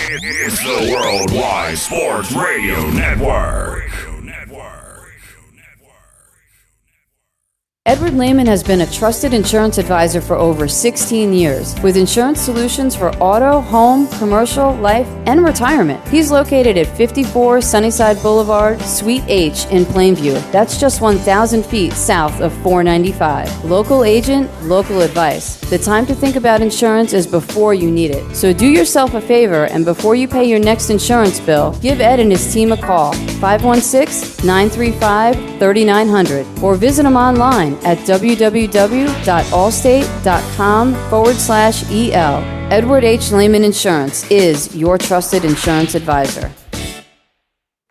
It's the Worldwide Sports Radio Network. Edward Lehman has been a trusted insurance advisor for over 16 years with insurance solutions for auto, home, commercial, life, and retirement. He's located at 54 Sunnyside Boulevard, Suite H in Plainview. That's just 1,000 feet south of 495. Local agent, local advice. The time to think about insurance is before you need it. So do yourself a favor and before you pay your next insurance bill, give Ed and his team a call, 516-935-3900, or visit him online at www.allstate.com/EL. Edward H. Lehman Insurance is your trusted insurance advisor.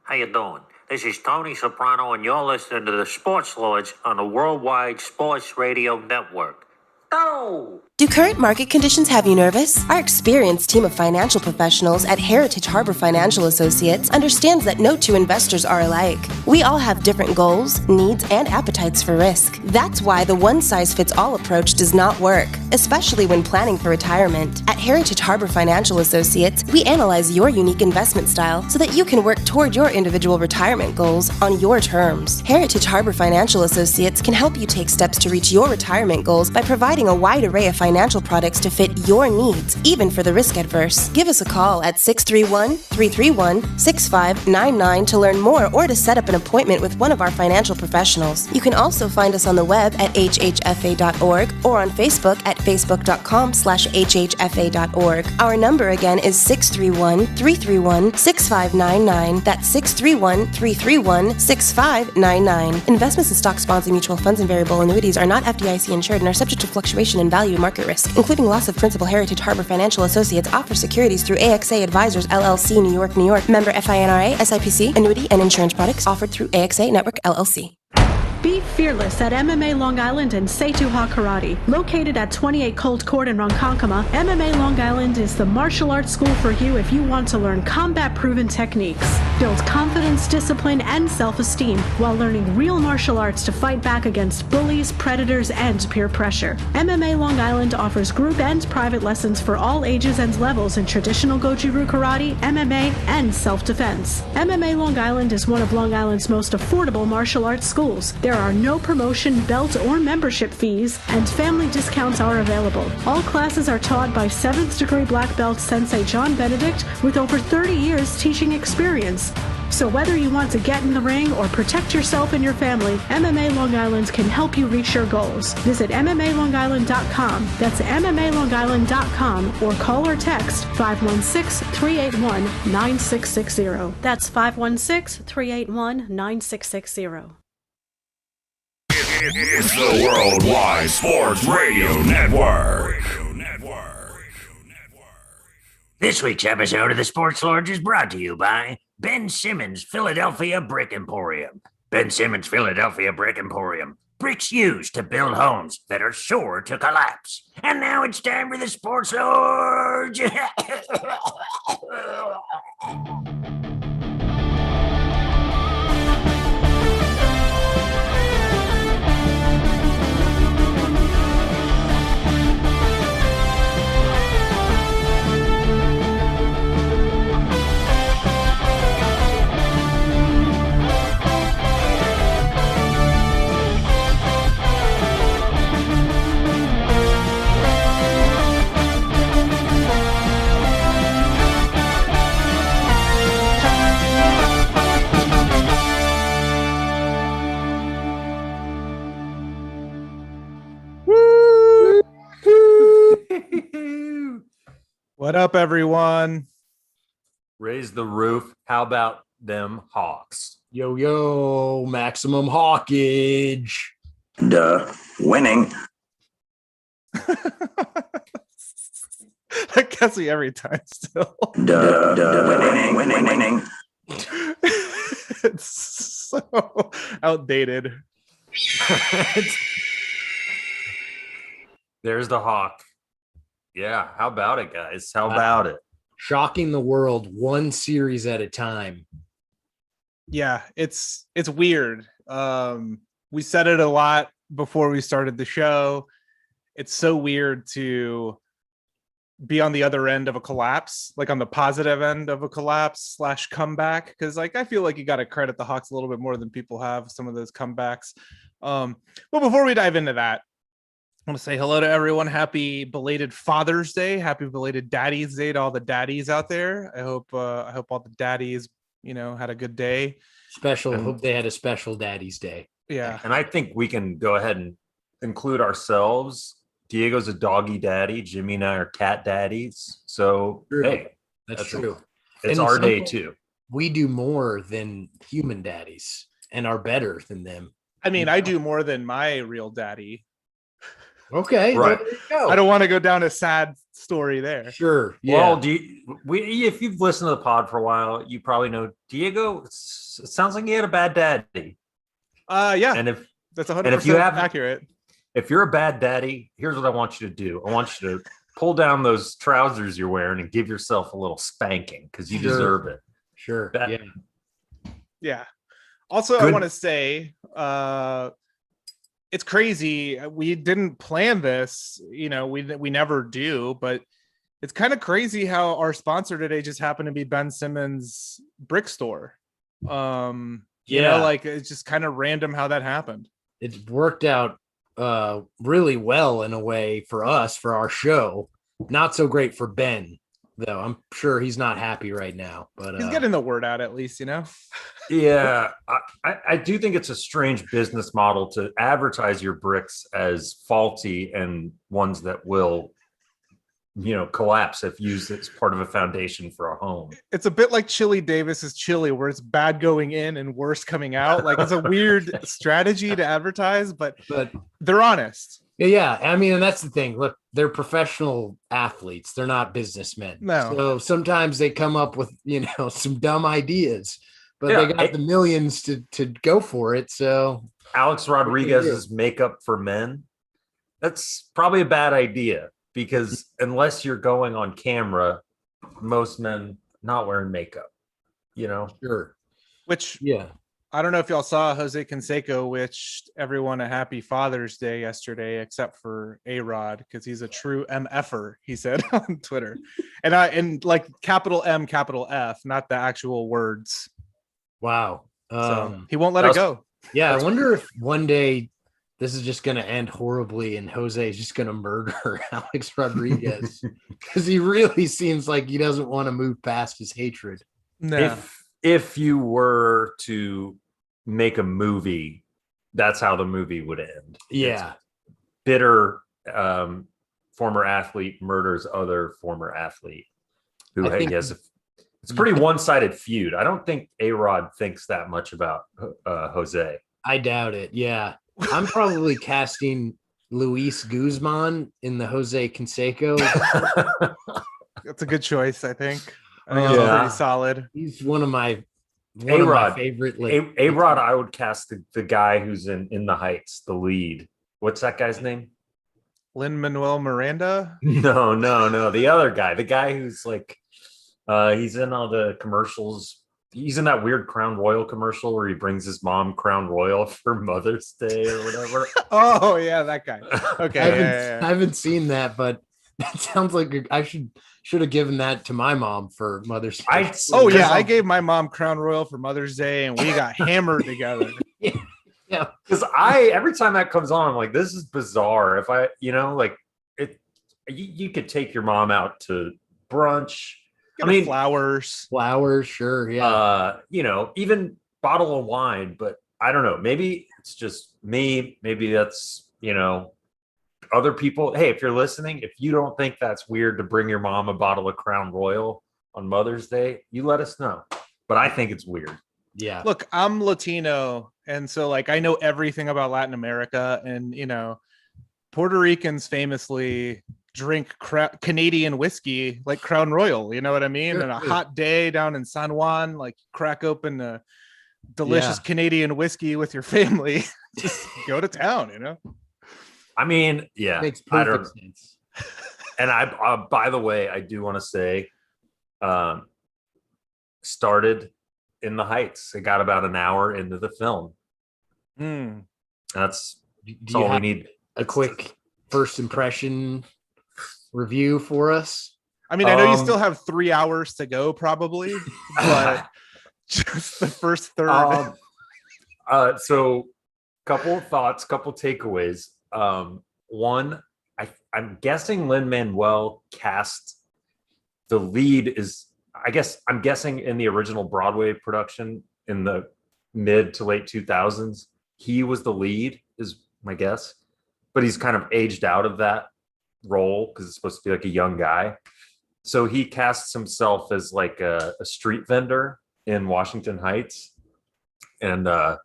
How you doing? This is Tony Soprano, and you're listening to the Sports Lodge on the Worldwide Sports Radio Network. Go! Do current market conditions have you nervous? Our experienced team of financial professionals at Heritage Harbor Financial Associates understands that no two investors are alike. We all have different goals, needs, and appetites for risk. That's why the one-size-fits-all approach does not work, especially when planning for retirement. At Heritage Harbor Financial Associates, we analyze your unique investment style so that you can work toward your individual retirement goals on your terms. Heritage Harbor Financial Associates can help you take steps to reach your retirement goals by providing a wide array of financial products to fit your needs, even for the risk adverse. Give us a call at 631-331-6599 to learn more or to set up an appointment with one of our financial professionals. You can also find us on the web at hhfa.org or on Facebook at facebook.com/hhfa.org. Our number again is 631-331-6599. That's 631-331-6599. Investments in stock, bonds, and mutual funds and variable annuities are not FDIC insured and are subject to fluctuation in value and market risk, including loss of principal. Heritage Harbor Financial Associates offers securities through AXA Advisors LLC, New York, New York. Member FINRA, SIPC. Annuity and insurance products offered through AXA Network LLC. Be fearless at MMA Long Island and Seituha Karate. Located at 28 Colt Court in Ronkonkoma, MMA Long Island is the martial arts school for you if you want to learn combat-proven techniques, build confidence, discipline, and self-esteem while learning real martial arts to fight back against bullies, predators, and peer pressure. MMA Long Island offers group and private lessons for all ages and levels in traditional Goju-Ryu Karate, MMA, and self-defense. MMA Long Island is one of Long Island's most affordable martial arts schools. There are no promotion, belt, or membership fees, and family discounts are available. All classes are taught by 7th degree black belt Sensei John Benedict with over 30 years teaching experience. So whether you want to get in the ring or protect yourself and your family, MMA Long Island can help you reach your goals. Visit MMALongIsland.com. That's MMALongIsland.com or call or text 516-381-9660. That's 516-381-9660. It's the Worldwide Sports Radio Network. This week's episode of the Sports Lodge is brought to you by Ben Simmons Philadelphia Brick Emporium. Ben Simmons Philadelphia Brick Emporium. Bricks used to build homes that are sure to collapse. And now it's time for the Sports Lodge. What up, everyone? Raise the roof. How about them Hawks? Yo, maximum hawkage. Duh, winning. That gets me every time still. Winning. It's so outdated. There's the Hawk. Yeah, how about it, guys? How about it? Shocking the world one series at a time. Yeah, it's weird. We said it a lot before we started the show. It's so weird to be on the other end of a collapse, like on the positive end of a collapse / comeback. Cause like, I feel like you got to credit the Hawks a little bit more than people have some of those comebacks. But before we dive into that, I want to say hello to everyone. Happy belated Father's Day. Happy belated Daddy's Day to all the daddies out there. I hope all the daddies, had a good day. Hope they had a special Daddy's Day. Yeah. And I think we can go ahead and include ourselves. Diego's a doggy daddy. Jimmy and I are cat daddies. So, True. Hey, That's true. It's And our day some- too. We do more than human daddies and are better than them. I mean, I do more than my real daddy. Okay. Right. There you go. I don't want to go down a sad story there. Sure. Yeah. Well, if you've listened to the pod for a while, you probably know Diego. It sounds like he had a bad daddy. Yeah. And if That's 100% and if you have- accurate. if you're a bad daddy, here's what I want you to do. I want you to pull down those trousers you're wearing and give yourself a little spanking because you Sure. deserve it. Sure. That- Yeah. Yeah. Also, I Good. want to say, it's crazy. We didn't plan this, we never do, but it's kind of crazy how our sponsor today just happened to be Ben Simmons' brick store. Like it's just kind of random how that happened. It's worked out really well in a way for us, for our show. Not so great for Ben, though. I'm sure he's not happy right now. But He's getting the word out at least, Yeah, I do think it's a strange business model to advertise your bricks as faulty and ones that will, collapse if used as part of a foundation for a home. It's a bit like Chili Davis's chili, where it's bad going in and worse coming out. Like it's a weird strategy to advertise, but they're honest. Yeah, I mean, and that's the thing. Look, they're professional athletes. They're not businessmen. No. So sometimes they come up with, some dumb ideas, but Yeah, they got the millions to go for it. So Alex Rodriguez's makeup for men, that's probably a bad idea because unless you're going on camera, most men not wearing makeup, Sure. Which Yeah. I don't know if y'all saw Jose Canseco wished everyone a happy Father's Day yesterday, except for A-Rod, because he's a true MFer, he said on Twitter. And like capital M, capital F, not the actual words. Wow. So he won't let it go. Yeah, I wonder if one day this is just going to end horribly and Jose is just going to murder Alex Rodriguez because he really seems like he doesn't want to move past his hatred. No. If you were to make a movie, that's how the movie would end. Yeah. It's bitter former athlete murders other former athlete who I think- has it's a pretty one-sided feud. I don't think A-Rod thinks that much about Jose. I doubt it. Yeah. I'm probably casting Luis Guzman in the Jose Canseco. That's a good choice, I think. I Oh, think that's yeah. pretty solid. He's one of my A-Rod. favorite. A-Rod, I would cast the guy who's in the Heights, the lead. What's that guy's name? Lin-Manuel Miranda. No. The other guy, the guy who's like, he's in all the commercials. He's in that weird Crown Royal commercial where he brings his mom Crown Royal for Mother's Day or whatever. Oh yeah, that guy. Okay. I haven't seen that, but that sounds like I should have given that to my mom for Mother's Day. I gave my mom Crown Royal for Mother's Day, and we got hammered together. Yeah. Because every time that comes on, I'm like, this is bizarre. If I, you could take your mom out to brunch. Flowers, sure, yeah. Even bottle of wine, but I don't know. Maybe it's just me. Maybe that's, other people. Hey, if you're listening, if you don't think that's weird to bring your mom a bottle of Crown Royal on Mother's Day, you let us know. But I think it's weird. Yeah. Look, I'm Latino, and so like I know everything about Latin America, and Puerto Ricans famously drink Canadian whiskey like Crown Royal, you know what I mean? Sure, and a hot day down in San Juan, like crack open a delicious Canadian whiskey with your family. Just go to town, I mean, yeah, Makes perfect sense. And I by the way, I do want to say, started in the Heights. It got about an hour into the film. That's Do you all we have need. a quick first impression? review for us? I mean, I know you still have 3 hours to go, probably, but just the first third. So couple of thoughts, couple takeaways. One, I'm guessing Lin-Manuel cast the lead is, I'm guessing in the original Broadway production in the mid to late 2000s, he was the lead, is my guess. But he's kind of aged out of that role because it's supposed to be like a young guy. So he casts himself as like a street vendor in Washington Heights. And my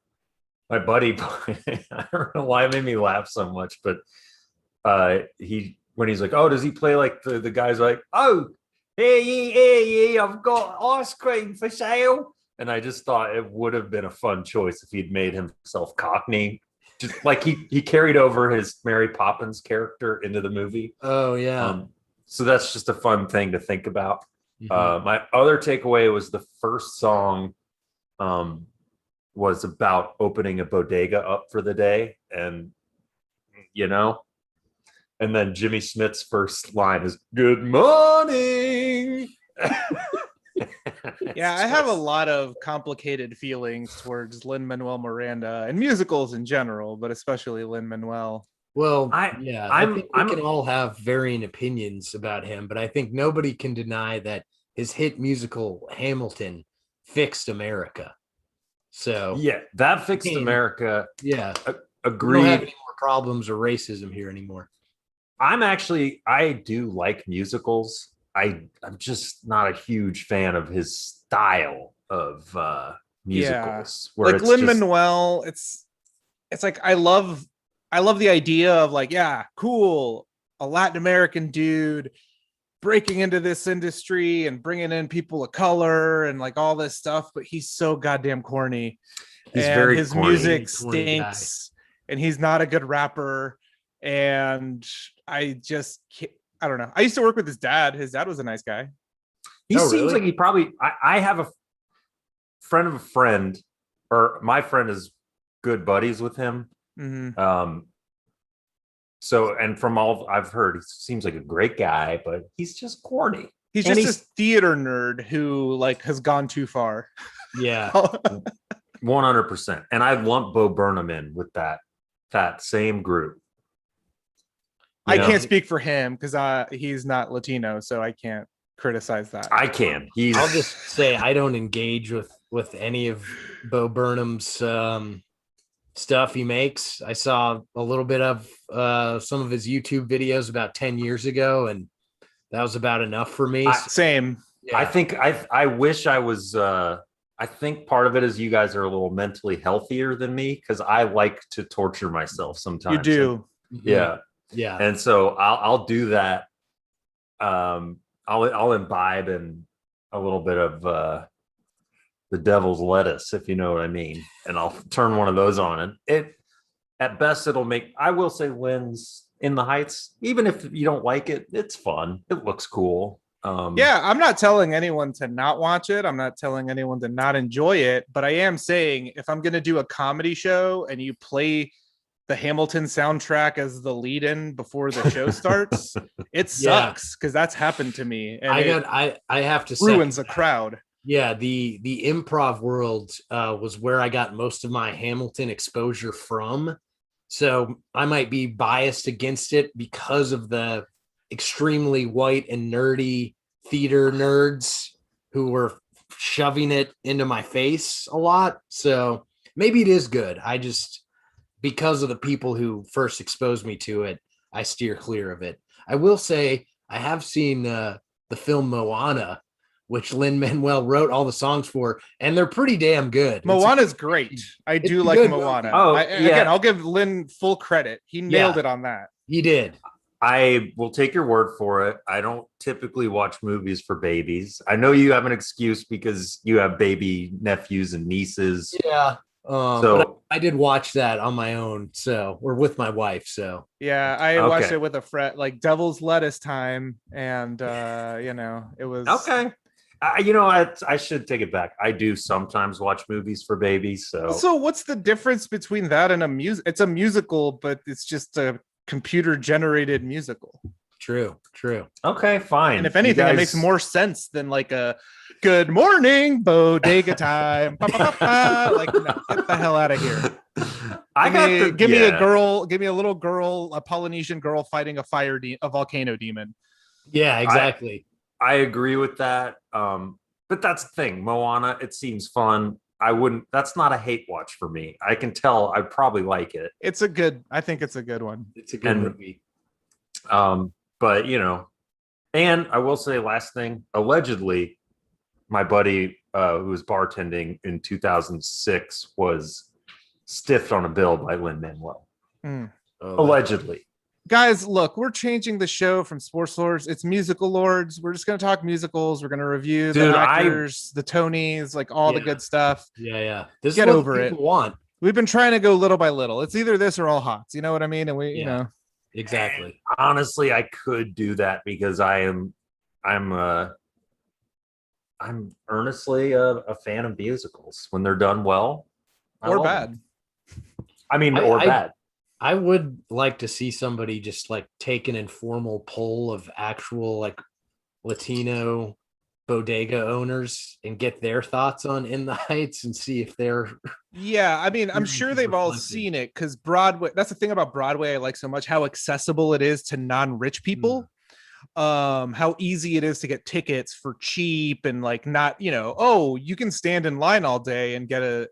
buddy, I don't know why it made me laugh so much, but when he's like, oh, does he play like the guy's like, oh, hey, I've got ice cream for sale. And I just thought it would have been a fun choice if he'd made himself Cockney. Just like he carried over his Mary Poppins character into the movie. Oh, yeah. So that's just a fun thing to think about. My other takeaway was the first song was about opening a bodega up for the day. And, and then Jimmy Smith's first line is, good morning. Yeah, I have a lot of complicated feelings towards Lin-Manuel Miranda and musicals in general, but especially Lin-Manuel. Well, I think we can all have varying opinions about him, but I think nobody can deny that his hit musical Hamilton fixed America. So yeah, that fixed America. Yeah, agreed. We don't have any more problems or racism here anymore. I do like musicals. I'm just not a huge fan of his style of musicals. Yeah. Like Lin-Manuel, it's like I love the idea of like, yeah, cool, a Latin American dude breaking into this industry and bringing in people of color and like all this stuff, but he's so goddamn corny. His music stinks, and he's not a good rapper. And I just can't, I don't know. I used to work with his dad. His dad was a nice guy. He seems like he probably. I have a friend of a friend, or my friend is good buddies with him. Mm-hmm. So, and from all I've heard, he seems like a great guy, but he's just corny. He's just this theater nerd who like has gone too far. Yeah, 100%. And I lump Bo Burnham in with that same group. I can't speak for him because he's not Latino, so I can't criticize that. I can. I'll just say I don't engage with any of Bo Burnham's stuff he makes. I saw a little bit of some of his YouTube videos about 10 years ago, and that was about enough for me. Same. Yeah. I think I wish I was. I think part of it is you guys are a little mentally healthier than me because I like to torture myself sometimes. You do. Yeah. Yeah. And so I'll do that. I'll imbibe in a little bit of the devil's lettuce, if you know what I mean. And I'll turn one of those on. And at best, I will say Lynn's In the Heights, even if you don't like it, it's fun. It looks cool. Yeah, I'm not telling anyone to not watch it. I'm not telling anyone to not enjoy it. But I am saying if I'm going to do a comedy show and you play the Hamilton soundtrack as the lead-in before the show starts, it sucks because that's happened to me. And I have to ruins a crowd. Yeah, the improv world was where I got most of my Hamilton exposure from. So I might be biased against it because of the extremely white and nerdy theater nerds who were shoving it into my face a lot. So maybe it is good. Because of the people who first exposed me to it, I steer clear of it. I will say I have seen the film Moana, which Lin-Manuel wrote all the songs for, and they're pretty damn good. Moana's great. I do like Moana. Again, I'll give Lin full credit. He nailed it on that. He did. I will take your word for it. I don't typically watch movies for babies. I know you have an excuse because you have baby nephews and nieces. Yeah. But I did watch that on my own, or with my wife. So yeah, I watched it with a friend, like Devil's Lettuce time, and it was okay. I should take it back. I do sometimes watch movies for babies. So what's the difference between that and a music? It's a musical, but it's just a computer generated musical. True. Okay, fine. And if anything, it makes more sense than like a good morning bodega time. Ba, ba, ba, ba. Like, no, get the hell out of here. Give me a little girl, a Polynesian girl fighting a volcano demon. Yeah, exactly. I agree with that. But that's the thing. Moana, it seems fun. That's not a hate watch for me. I can tell I'd probably like it. I think it's a good one. It's a good movie. But and I will say last thing, allegedly, my buddy who was bartending in 2006 was stiffed on a bill by Lin-Manuel. Allegedly. Guys, look, we're changing the show from Sports Lords. It's Musical Lords. We're just going to talk musicals. We're going to review the actors, the Tonys, like all the good stuff. Yeah. This Get is what over people it. Want. We've been trying to go little by little. It's either this or all hots. You know what I mean? And exactly. And honestly, I could do that because I'm earnestly a fan of musicals when they're done well or bad. Bad. I would like to see somebody just like take an informal poll of actual like Latino bodega owners and get their thoughts on In the Heights and see if they're. Yeah, I mean, I'm sure they've all seen it because Broadway. That's the thing about Broadway I like so much, how accessible it is to non-rich people. How easy it is to get tickets for cheap and like not, you can stand in line all day and get a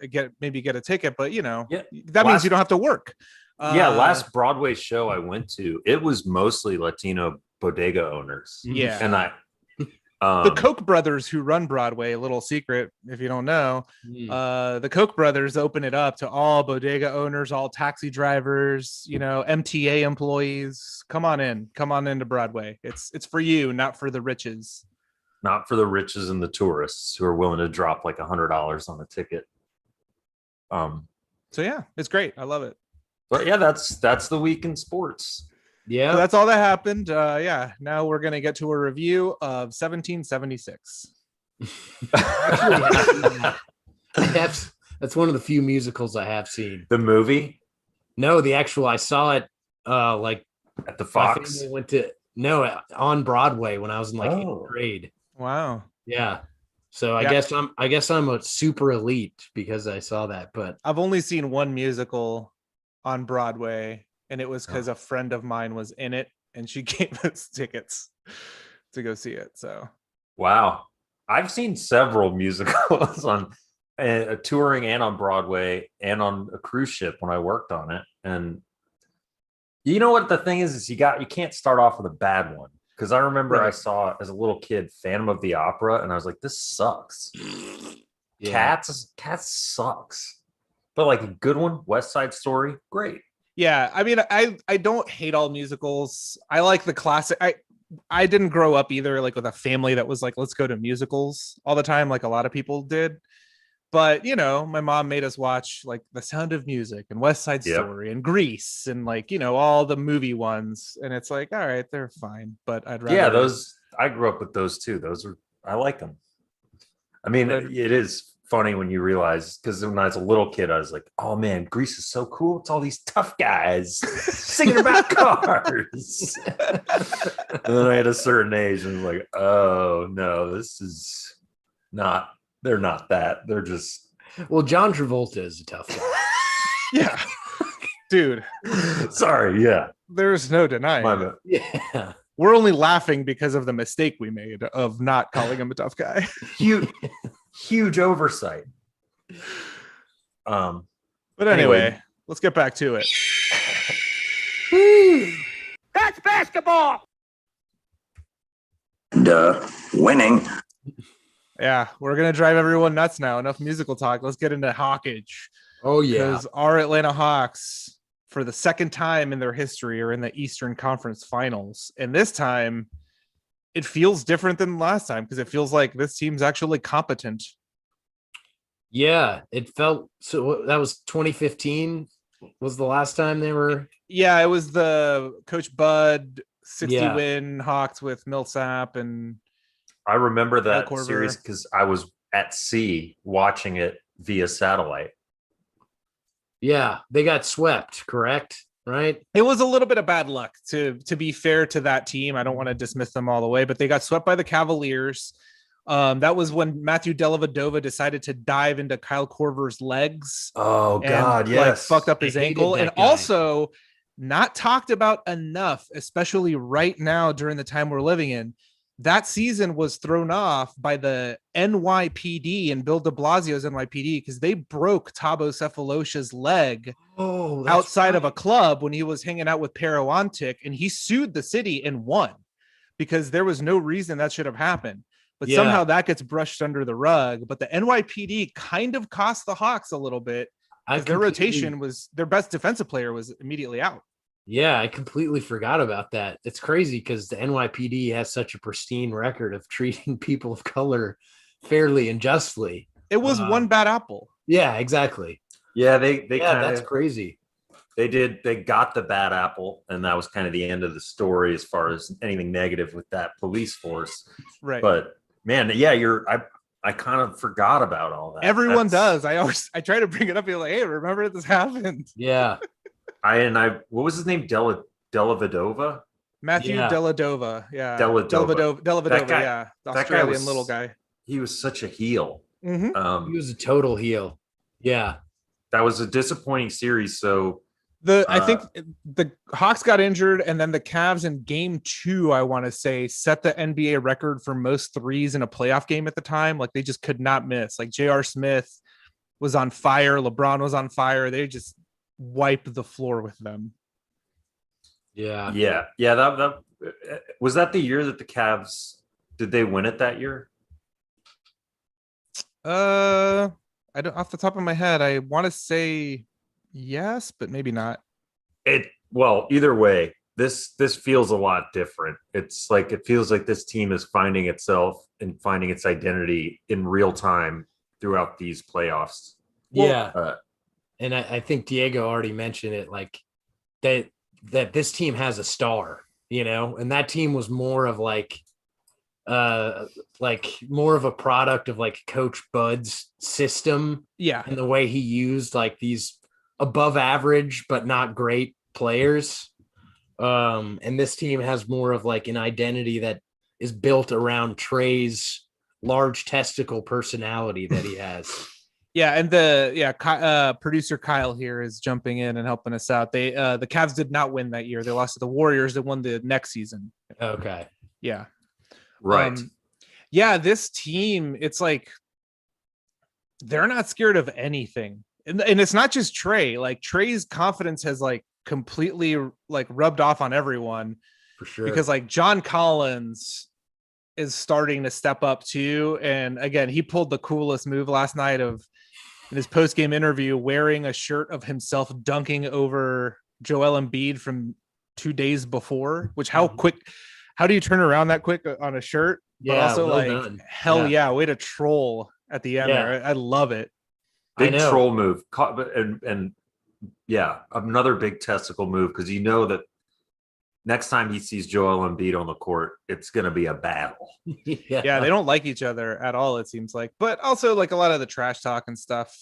ticket, but that means you don't have to work. Last Broadway show I went to, it was mostly Latino bodega owners. Yeah. And the Koch brothers who run Broadway, a little secret if you don't know, the Koch brothers open it up to all bodega owners, all taxi drivers, MTA employees. Come on into Broadway. It's for you, not for the riches. Not for the riches and the tourists who are willing to drop like $100 on a ticket. So yeah, it's great. I love it. But yeah, that's the week in sports. Yeah, so that's all that happened. Now we're gonna get to a review of 1776. That's one of the few musicals I have seen. The movie? No, the actual. I saw it like at the Fox. On Broadway when I was in like 8th grade. Wow. Yeah. So I guess I'm a super elite because I saw that. But I've only seen one musical on Broadway, and it was because a friend of mine was in it and she gave us tickets to go see it. So wow, I've seen several musicals on touring and on Broadway and on a cruise ship when I worked on it. And you know what the thing is you can't start off with a bad one, because I remember I saw as a little kid Phantom of the Opera and I was like, this sucks. Cats sucks. But like a good one, West Side Story, great. Yeah, I mean, I don't hate all musicals. I like the classic. I didn't grow up either like with a family that was like, let's go to musicals all the time, like a lot of people did. But my mom made us watch like The Sound of Music and West Side Story and Grease and like all the movie ones. And it's like, all right, they're fine. But I'd rather those. I grew up with those too. I like them. I mean, it is funny when you realize, because when I was a little kid, I was like, oh man, Grease is so cool. It's all these tough guys singing about cars. And then I had a certain age and was like, oh no, this is not, they're not that. They're just. Well, John Travolta is a tough guy. Yeah. Dude. Sorry. Yeah. There's no denying. Yeah. We're only laughing because of the mistake we made of not calling him a tough guy. Huge oversight. But anyway, let's get back to it. That's basketball. Winning. Yeah, we're gonna drive everyone nuts now. Enough musical talk. Let's get into Hawkage. Oh yeah, because our Atlanta Hawks, for the second time in their history, are in the Eastern Conference Finals, and this time it feels different than last time because it feels like this team's actually competent. Yeah, it felt so. That was 2015 was the last time they were. Yeah, it was the Coach Bud 60-win Hawks with Millsap, and I remember that series because I was at sea watching it via satellite. Yeah, they got swept, correct? right? It was a little bit of bad luck to be fair to that team. I don't want to dismiss them all the way, but they got swept by the Cavaliers. That was when Matthew Dellavedova decided to dive into Kyle Korver's legs. Oh God, and, yes. fucked up his I hated ankle. that And guy. also not talked about enough, especially right now during the time we're living in. That season was thrown off by the NYPD and Bill de Blasio's NYPD because they broke Thabo Cephalosha's leg outside of a club when he was hanging out with Pero Antic, and he sued the city and won because there was no reason that should have happened. But somehow that gets brushed under the rug. But the NYPD kind of cost the Hawks a little bit because their rotation was their best defensive player was immediately out. Yeah, I completely forgot about that. It's crazy because the NYPD has such a pristine record of treating people of color fairly and justly. It was one bad apple. Yeah, exactly. Yeah, they That's crazy. They got the bad apple, and that was kind of the end of the story as far as anything negative with that police force. Right. But man, yeah, I kind of forgot about all that. Everyone does. I try to bring it up. You're like, hey, remember this happened? Yeah. What was his name? Dellavedova? Matthew Dellavedova. Yeah. Dellavedova. Dellavedova, guy- yeah. The that guy Australian was- little guy. He was such a heel. Mhm. He was a total heel. Yeah. That was a disappointing series. So I think the Hawks got injured, and then the Cavs in game 2, I want to say, set the NBA record for most threes in a playoff game at the time. Like they just could not miss. Like J.R. Smith was on fire. LeBron was on fire. They just wiped the floor with them. Yeah. That was that the year that the Cavs did they win it that year? I don't off the top of my head. I want to say yes, but maybe not. Either way, this feels a lot different. It's like it feels like this team is finding itself and finding its identity in real time throughout these playoffs. Yeah. And I think Diego already mentioned it, like that this team has a star, and that team was more of like more of a product of like Coach Bud's system. Yeah. And the way he used like these above average, but not great players. And this team has more of like an identity that is built around Trey's large testicle personality that he has. Yeah, and producer Kyle here is jumping in and helping us out. The Cavs did not win that year. They lost to the Warriors that won the next season. Okay. Yeah. Right. This team, it's like they're not scared of anything. And it's not just Trey. Like Trey's confidence has like completely like rubbed off on everyone. For sure. Because like John Collins is starting to step up too. And again, he pulled the coolest move last night in his post-game interview, wearing a shirt of himself dunking over Joel Embiid from 2 days before, which how do you turn around that quick on a shirt? Yeah, but also well done. hell yeah, way to troll at the end there. I love it. Big troll move. And another big testicle move, because you know that next time he sees Joel Embiid on the court, it's going to be a battle. Yeah, they don't like each other at all, it seems like. But also like a lot of the trash talk and stuff.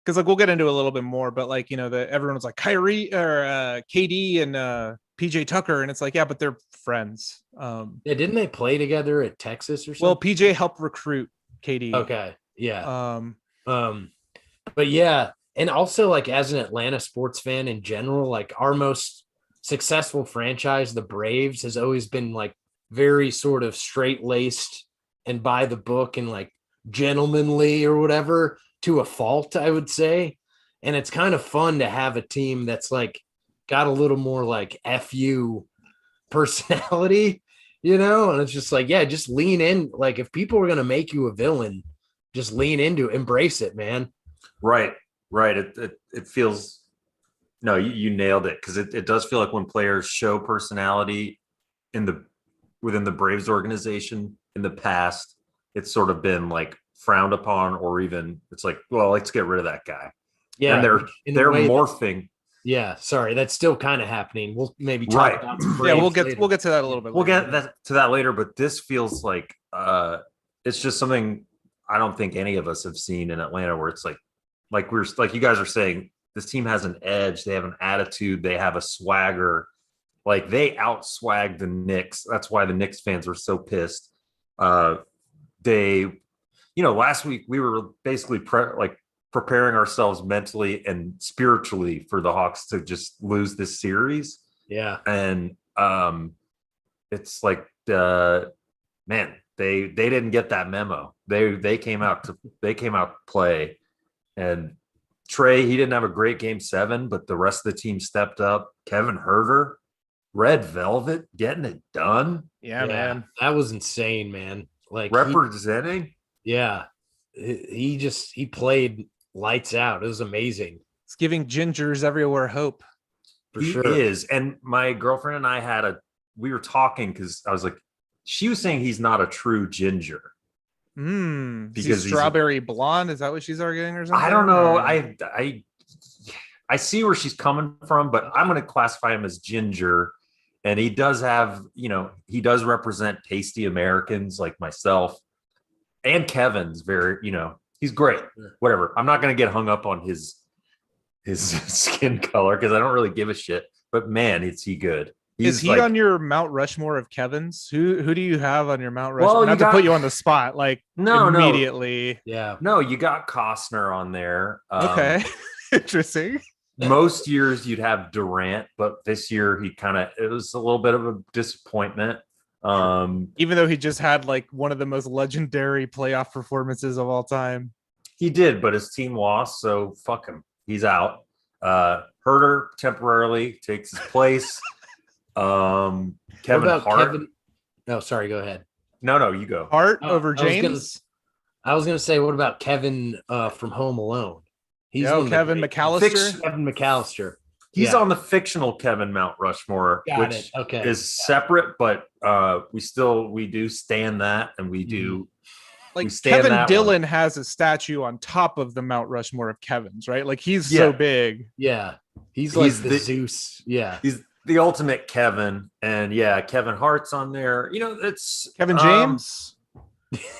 Because like we'll get into a little bit more, but like, everyone was like Kyrie or KD and PJ Tucker, and it's like, yeah, but they're friends. Didn't they play together at Texas or something? Well, PJ helped recruit KD. Okay. Yeah. But yeah, and also like as an Atlanta sports fan in general, like our most successful franchise, the Braves, has always been like very sort of straight-laced and by the book and like gentlemanly or whatever to a fault, I would say. And it's kind of fun to have a team that's like got a little more like FU personality, and it's just like, yeah, just lean in. Like if people are going to make you a villain, just lean into it, embrace it, man. Right. It feels, no, you nailed it. Cause it does feel like when players show personality within the Braves organization in the past, it's sort of been like frowned upon, or even it's like, well, let's get rid of that guy. Yeah. And they're morphing. Yeah, sorry, that's still kind of happening. We'll maybe talk about some we'll get later. to that a little bit. We'll get to that later, but this feels like it's just something I don't think any of us have seen in Atlanta, where it's like you guys are saying, this team has an edge. They have an attitude. They have a swagger. Like they outswag the Knicks. That's why the Knicks fans were so pissed. Last week we were basically preparing ourselves mentally and spiritually for the Hawks to just lose this series. Yeah. And it's like man, they didn't get that memo. They came out to play. And Trey, he didn't have a great game 7, but the rest of the team stepped up. Kevin Huerter, Red Velvet, getting it done. Yeah, man. That was insane, man. Like representing. He played lights out. It was amazing. It's giving gingers everywhere hope. For He sure. is. And my girlfriend and I we were talking because I was like, she was saying he's not a true ginger. Because Because he's strawberry blonde. Is that what she's arguing or something? I don't know. I see where she's coming from, but I'm going to classify him as ginger. And he does have, he does represent tasty Americans like myself. And Kevin's very, he's great. Whatever. I'm not going to get hung up on his skin color because I don't really give a shit. But man, is he good. Is he on your Mount Rushmore of Kevin's? Who do you have on your Mount Rushmore? Well, Not to put you on the spot, immediately. Yeah. No, you got Costner on there. Okay. Interesting. Most years you'd have Durant, but this year it was a little bit of a disappointment. Even though he just had like one of the most legendary playoff performances of all time. He did, but his team lost, so fuck him. He's out. Herter temporarily takes his place. Kevin Hart. No, sorry, go ahead. No, you go. Hart over James. I was gonna say, what about Kevin from Home Alone? He's Kevin McAllister. Kevin McAllister. He's on the fictional Kevin Mount Rushmore, which is separate, but we do stand that, and we do. Like Kevin Dillon has a statue on top of the Mount Rushmore of Kevin's, right? Like he's so big. Yeah, he's like the Zeus. Yeah, he's the ultimate Kevin, and Kevin Hart's on there. It's Kevin James.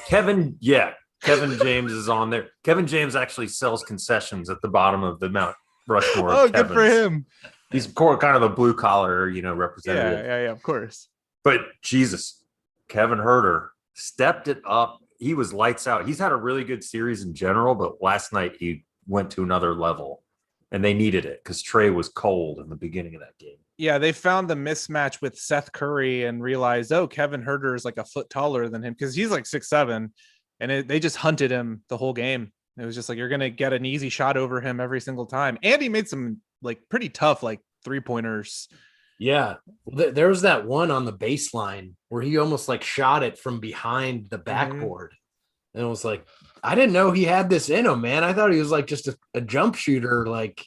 Kevin James is on there. Kevin James actually sells concessions at the bottom of the Mount Rushmore. Oh, good for him. He's kind of a blue collar, representative. Yeah, of course. But Jesus, Kevin Huerter stepped it up. He was lights out. He's had a really good series in general, but last night he went to another level, and they needed it because Trey was cold in the beginning of that game. Yeah, they found the mismatch with Seth Curry and realized, Kevin Huerter is like a foot taller than him because he's like 6'7", and they just hunted him the whole game. It was just like, you're going to get an easy shot over him every single time. And he made some like pretty tough, like 3-pointers. Yeah. There was that one on the baseline where he almost like shot it from behind the backboard. And it was like, I didn't know he had this in him, man. I thought he was like just a jump shooter. Like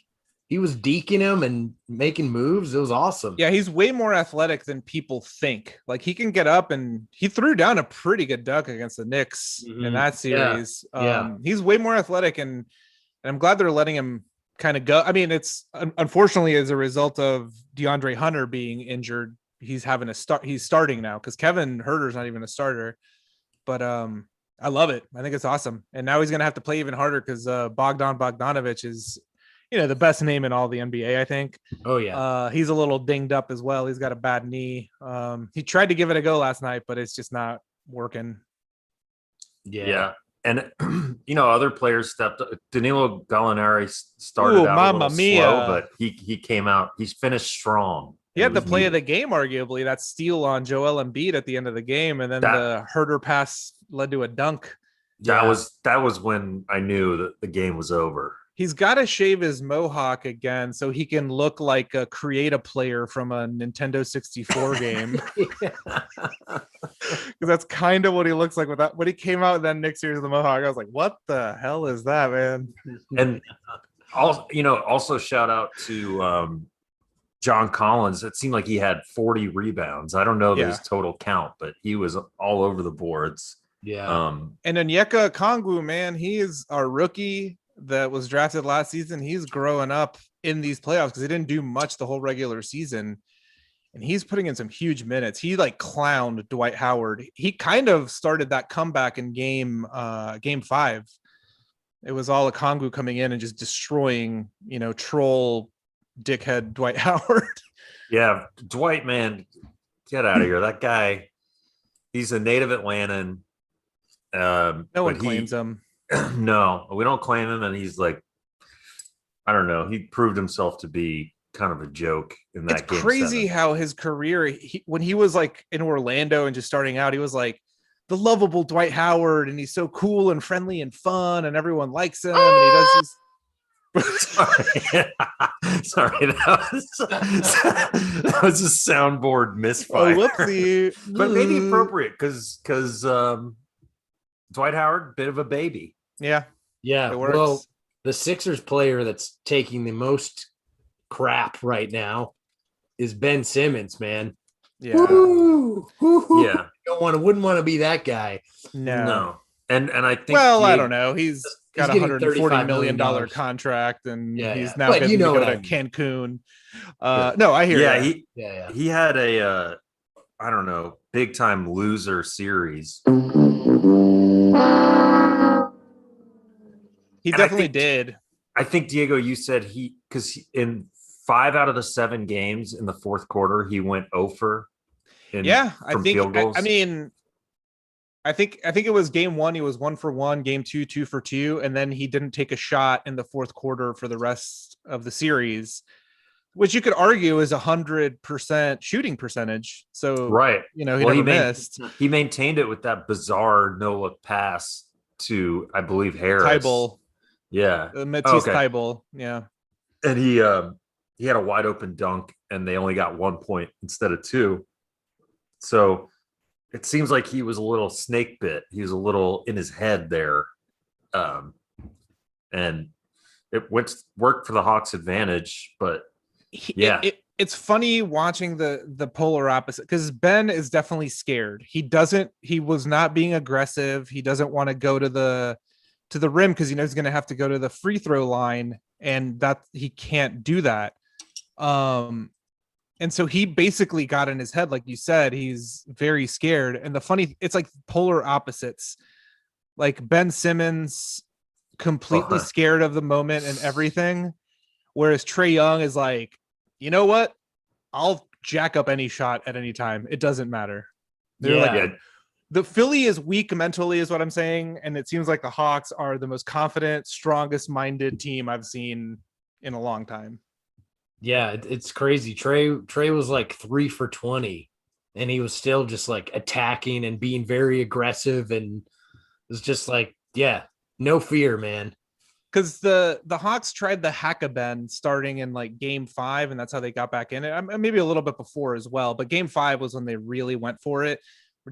he was deking him and making moves. It was awesome. Yeah, he's way more athletic than people think. Like he can get up, and he threw down a pretty good dunk against the Knicks in that series. He's way more athletic, and I'm glad they're letting him kind of go. I mean, it's unfortunately as a result of DeAndre Hunter being injured. He's having a start. He's starting now because Kevin Huerter's not even a starter. But I love it. I think it's awesome. And now he's gonna have to play even harder because Bogdan Bogdanovic is, the best name in all the NBA, I think. Oh yeah. He's a little dinged up as well. He's got a bad knee. He tried to give it a go last night, but it's just not working. Yeah. And other players stepped up. Danilo Gallinari started out a little slow, but he came out. He's finished strong. He had the play of the game, arguably. That steal on Joel Embiid at the end of the game, and then the Herter pass led to a dunk. That was when I knew that the game was over. He's got to shave his mohawk again so he can look like a create a player from a Nintendo 64 game. Because that's kind of what he looks like with that. When he came out in that Knicks series of the mohawk, I was like, what the hell is that, man? And also shout out to John Collins. It seemed like he had 40 rebounds. I don't know his total count, but he was all over the boards. Yeah. And Onyeka Okongwu, man, he is our rookie that was drafted last season. He's growing up in these playoffs because he didn't do much the whole regular season, and he's putting in some huge minutes. He like clowned Dwight Howard. He kind of started that comeback in game 5. It was all a Kongu coming in and just destroying, troll dickhead Dwight Howard. Yeah, Dwight, man, get out of here. That guy, he's a native Atlantan. No one claims him. No, we don't claim him, and he's like, I don't know. He proved himself to be kind of a joke in that game. It's crazy how his career, when he was like in Orlando and just starting out, he was like the lovable Dwight Howard, and he's so cool and friendly and fun, and everyone likes him. And he does this. Sorry, that was a soundboard misfire. Oh, whoopsie. But maybe appropriate because Dwight Howard, bit of a baby. Yeah. Well, the Sixers player that's taking the most crap right now is Ben Simmons, man. Yeah. Yeah. Wouldn't want to be that guy. No. And I think I don't know. He's got a $140 million contract, and Yeah, he's yeah. now But going you to know go what to I mean. Cancun. No, I hear that. He had a I don't know, big time loser series. He And definitely did. I think, Diego, you said because in 5 out of the 7 games in the fourth quarter, he went over. I think. Field goals. I think it was game 1. He was 1 for 1. Game 2, 2 for 2, and then he didn't take a shot in the fourth quarter for the rest of the series, which you could argue is 100% shooting percentage. So right, he never missed. He maintained it with that bizarre no look pass to, I believe, Harris. Tybal. Yeah, Matisse Tybal. Yeah, and he had a wide open dunk, and they only got 1 point instead of 2. So it seems like he was a little snake bit. He was a little in his head there, and it worked for the Hawks' advantage. But it's funny watching the polar opposite, because Ben is definitely scared. He was not being aggressive. He doesn't want to go to the rim because he knows he's going to have to go to the free throw line, and that he can't do that. And so he basically got in his head, like you said, he's very scared. And it's like polar opposites. Like Ben Simmons, completely scared of the moment and everything, whereas Trae Young is like, you know what? I'll jack up any shot at any time. It doesn't matter. The Philly is weak mentally, is what I'm saying, and it seems like the Hawks are the most confident, strongest-minded team I've seen in a long time. Yeah, it's crazy. Trae was like 3 for 20, and he was still just like attacking and being very aggressive, and it was just like, no fear, man. Because the Hawks tried the hack-a-bend starting in like game 5, and that's how they got back in it. Maybe a little bit before as well, but game 5 was when they really went for it.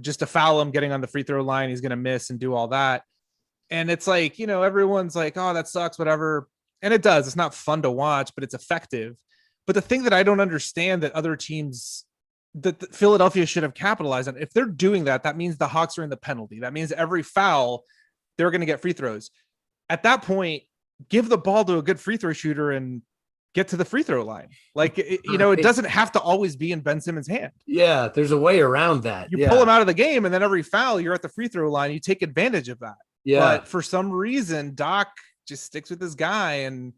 Just to foul him, getting on the free throw line, he's going to miss and do all that. And it's like, everyone's like, oh, that sucks, whatever. And it does. It's not fun to watch, but it's effective. But the thing that I don't understand that other teams, that Philadelphia should have capitalized on, if they're doing that, that means the Hawks are in the penalty. That means every foul, they're going to get free throws. At that point, give the ball to a good free throw shooter and get to the free throw line. Like, it doesn't have to always be in Ben Simmons' hand. Yeah, there's a way around that. You pull him out of the game, and then every foul, you're at the free throw line. You take advantage of that. Yeah. But for some reason, Doc just sticks with this guy. And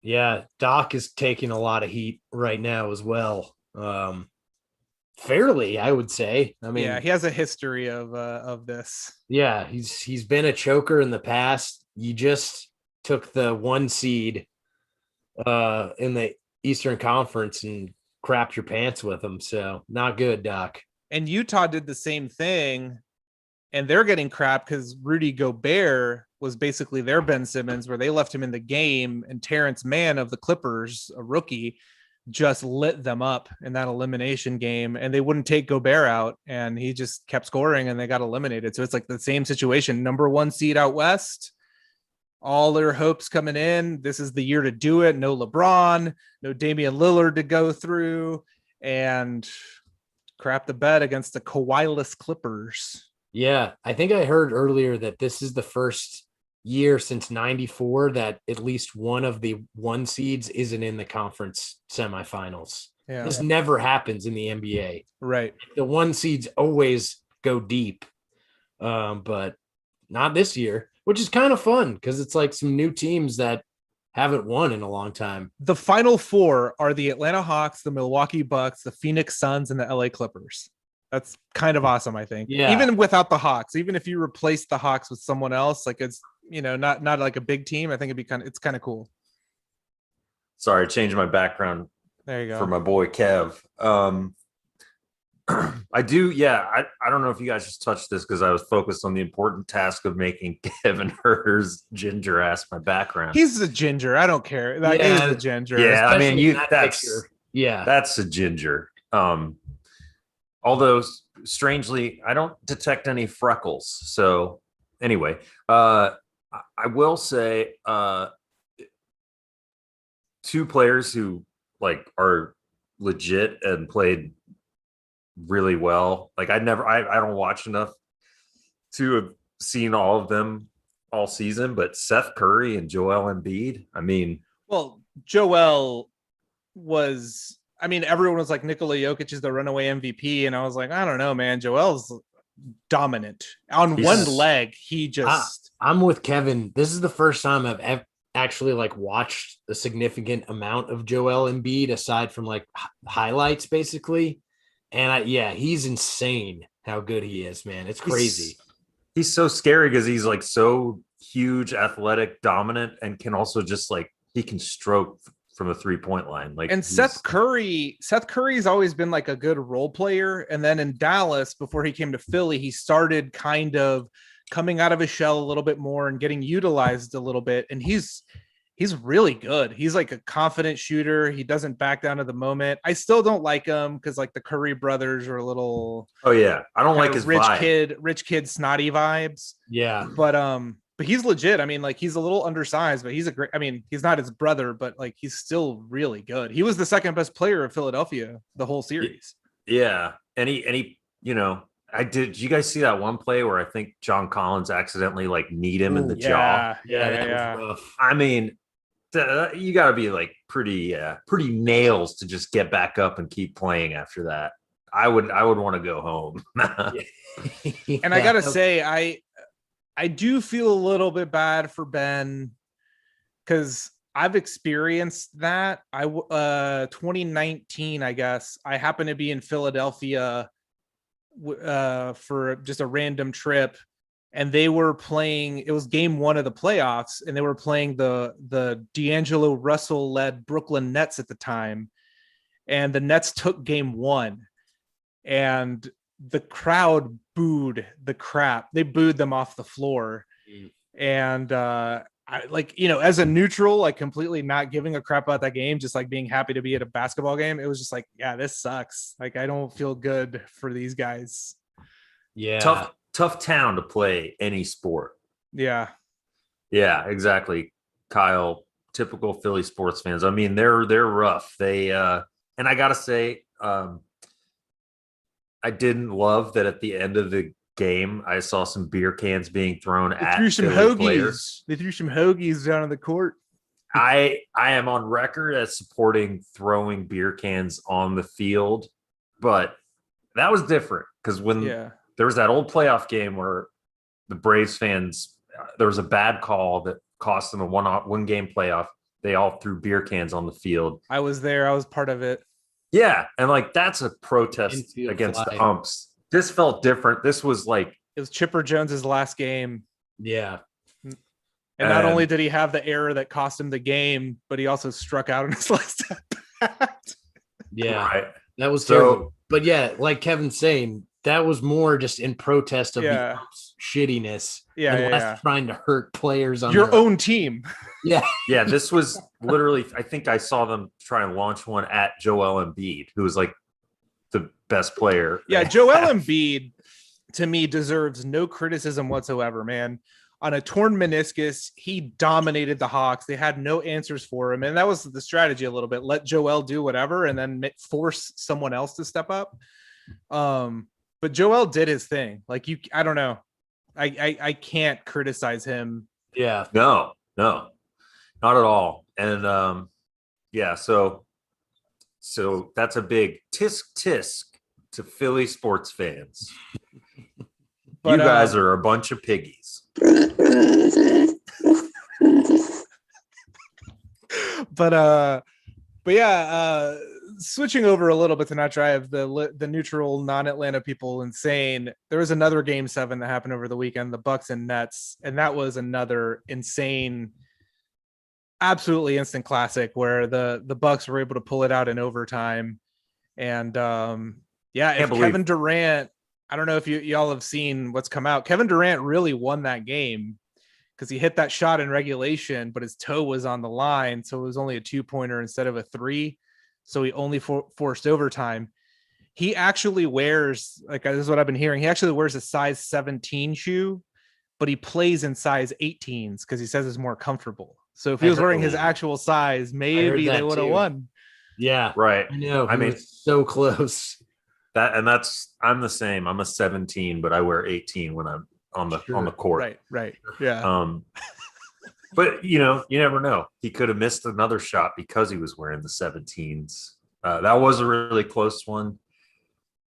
yeah, Doc is taking a lot of heat right now as well. Fairly, I would say. I mean, yeah, he has a history of this. Yeah, he's been a choker in the past. You just took the 1 seed in the Eastern Conference and crapped your pants with him. So not good, Doc. And Utah did the same thing, and they're getting crap because Rudy Gobert was basically their Ben Simmons, where they left him in the game, and Terrence Mann of the Clippers, a rookie, just lit them up in that elimination game, and they wouldn't take Gobert out, and he just kept scoring, and they got eliminated. So it's like the same situation. Number 1 seed out West, all their hopes coming in. This is the year to do it. No LeBron, no Damian Lillard to go through, and crap the bed against the Kawhi-less Clippers. Yeah, I think I heard earlier that this is the first year since 94 that at least one of the 1 seeds isn't in the conference semifinals. Yeah. This never happens in the NBA. Right. The 1 seeds always go deep, but not this year. which is kind of fun because it's like some new teams that haven't won in a long time. The final four are the Atlanta Hawks, the Milwaukee Bucks, the Phoenix Suns, and the LA Clippers. That's kind of awesome, I think. Yeah. Even without the Hawks, even if you replace the Hawks with someone else, like it's, not like a big team, I think it's kind of cool. Sorry, I changed my background There you go. for my boy Kev. I do, yeah. I don't know if you guys just touched this because I was focused on the important task of making Kevin Herter's ginger ass my background. He's a ginger. I don't care. That is a ginger. Yeah, I mean, that's a ginger. Although strangely, I don't detect any freckles. So anyway, I will say two players who like are legit and played really well. Like I don't watch enough to have seen all of them all season, but Seth Curry and Joel Embiid. I mean, well, Joel was, everyone was like Nikola Jokic is the runaway MVP. And I was like, I don't know, man. Joel's dominant on one leg. He just, I'm with Kevin. This is the first time I've actually like watched a significant amount of Joel Embiid aside from like highlights basically. And he's insane how good he is, man. It's crazy. He's so scary because he's like so huge, athletic, dominant, and can also just he can stroke from the 3-point line. And Seth Curry's always been like a good role player. And then in Dallas, before he came to Philly, he started kind of coming out of his shell a little bit more and getting utilized a little bit. And he's really good. He's like a confident shooter. He doesn't back down to the moment. I still don't like him because like the Curry brothers are a little. Oh yeah, I don't like his rich kid, snotty vibes. Yeah, but he's legit. He's a little undersized, but he's a great. he's not his brother, but like he's still really good. He was the second best player of Philadelphia the whole series. Yeah, and he did you guys see that one play where I think John Collins accidentally kneed him in the jaw? Yeah. I mean. You got to be like pretty nails to just get back up and keep playing after that. I would want to go home. And I gotta say, I do feel a little bit bad for Ben because I've experienced that. 2019, I guess I happened to be in Philadelphia for just a random trip. And they were playing, it was game one of the playoffs, and they were playing the D'Angelo Russell led Brooklyn Nets at the time. And the Nets took game one, and the crowd booed the crap. They booed them off the floor. And I as a neutral, like completely not giving a crap about that game, just like being happy to be at a basketball game. It was just like, yeah, this sucks. Like, I don't feel good for these guys. Yeah. Tough town to play any sport. Yeah, exactly. Kyle, typical Philly sports fans. They're rough. They and I gotta say, I didn't love that at the end of the game I saw some beer cans being thrown at Philly players. They threw some hoagies down on the court. I am on record as supporting throwing beer cans on the field, but that was different because when there was that old playoff game where the Braves fans, there was a bad call that cost them a one game playoff. They all threw beer cans on the field. I was there. I was part of it. Yeah. And that's a protest against the umps. This felt different. This was it was Chipper Jones's last game. Yeah. And not only did he have the error that cost him the game, but he also struck out on his last at-bat. Yeah. Right. That was terrible. But yeah, like Kevin's saying, that was more just in protest of the shittiness. Less trying to hurt players on your own team. Yeah. Yeah. This was literally, I think I saw them try and launch one at Joel Embiid, who was the best player. Yeah. Joel Embiid to me deserves no criticism whatsoever, man. On a torn meniscus, he dominated the Hawks. They had no answers for him. And that was the strategy a little bit. Let Joel do whatever and then force someone else to step up. But Joel did his thing. I don't know. I can't criticize him. Yeah. No, not at all. And so that's a big tisk to Philly sports fans. But you guys are a bunch of piggies. But yeah, switching over a little bit to not drive the neutral non-Atlanta people insane. There was another game 7 that happened over the weekend, the Bucks and Nets, and that was another insane, absolutely instant classic where the Bucks were able to pull it out in overtime. And if Kevin Durant, I don't know if y'all have seen what's come out. Kevin Durant really won that game because he hit that shot in regulation, but his toe was on the line. So it was only a 2-pointer instead of a 3. So he only forced overtime. He actually wears, like, this is what I've been hearing. He actually wears a size 17 shoe, but he plays in size 18s because he says it's more comfortable. So if he was wearing his actual size, maybe they would have won. Yeah. Right. I know. I mean, so close. I'm the same. I'm a 17, but I wear 18 when I'm on the court. Right. Yeah. But you never know. He could have missed another shot because he was wearing the 17s. That was a really close one.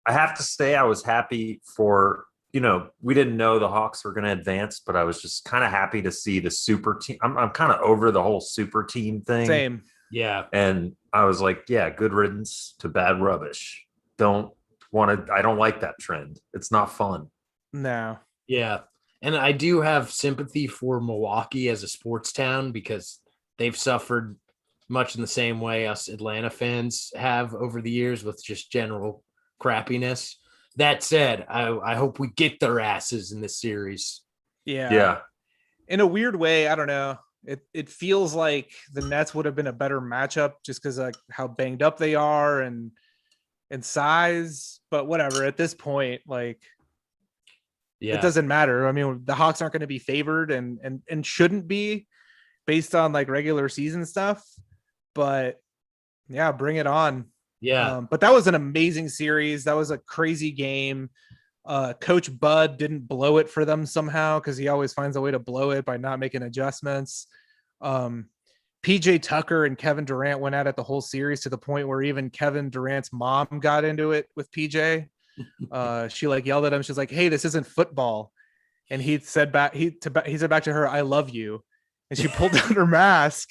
I have to say I was happy for, we didn't know the Hawks were going to advance, but I was just kind of happy to see the super team. I'm kind of over the whole super team thing. Same. Yeah. And I was like, yeah, good riddance to bad rubbish. I don't like that trend. It's not fun. No. Yeah. And I do have sympathy for Milwaukee as a sports town because they've suffered much in the same way us Atlanta fans have over the years with just general crappiness. That said, I hope we get their asses in this series. Yeah. In a weird way, I don't know. It feels like the Nets would have been a better matchup just because like how banged up they are and size, but whatever. At this point, like, it doesn't matter. I mean, the Hawks aren't going to be favored and shouldn't be based on like regular season stuff, but yeah, bring it on. Yeah. But that was an amazing series. That was a crazy game. Coach Bud didn't blow it for them somehow because he always finds a way to blow it by not making adjustments. PJ Tucker and Kevin Durant went at it the whole series to the point where even Kevin Durant's mom got into it with PJ. She like yelled at him. She's like, "Hey, this isn't football." And he said back to her, "I love you." And she pulled down her mask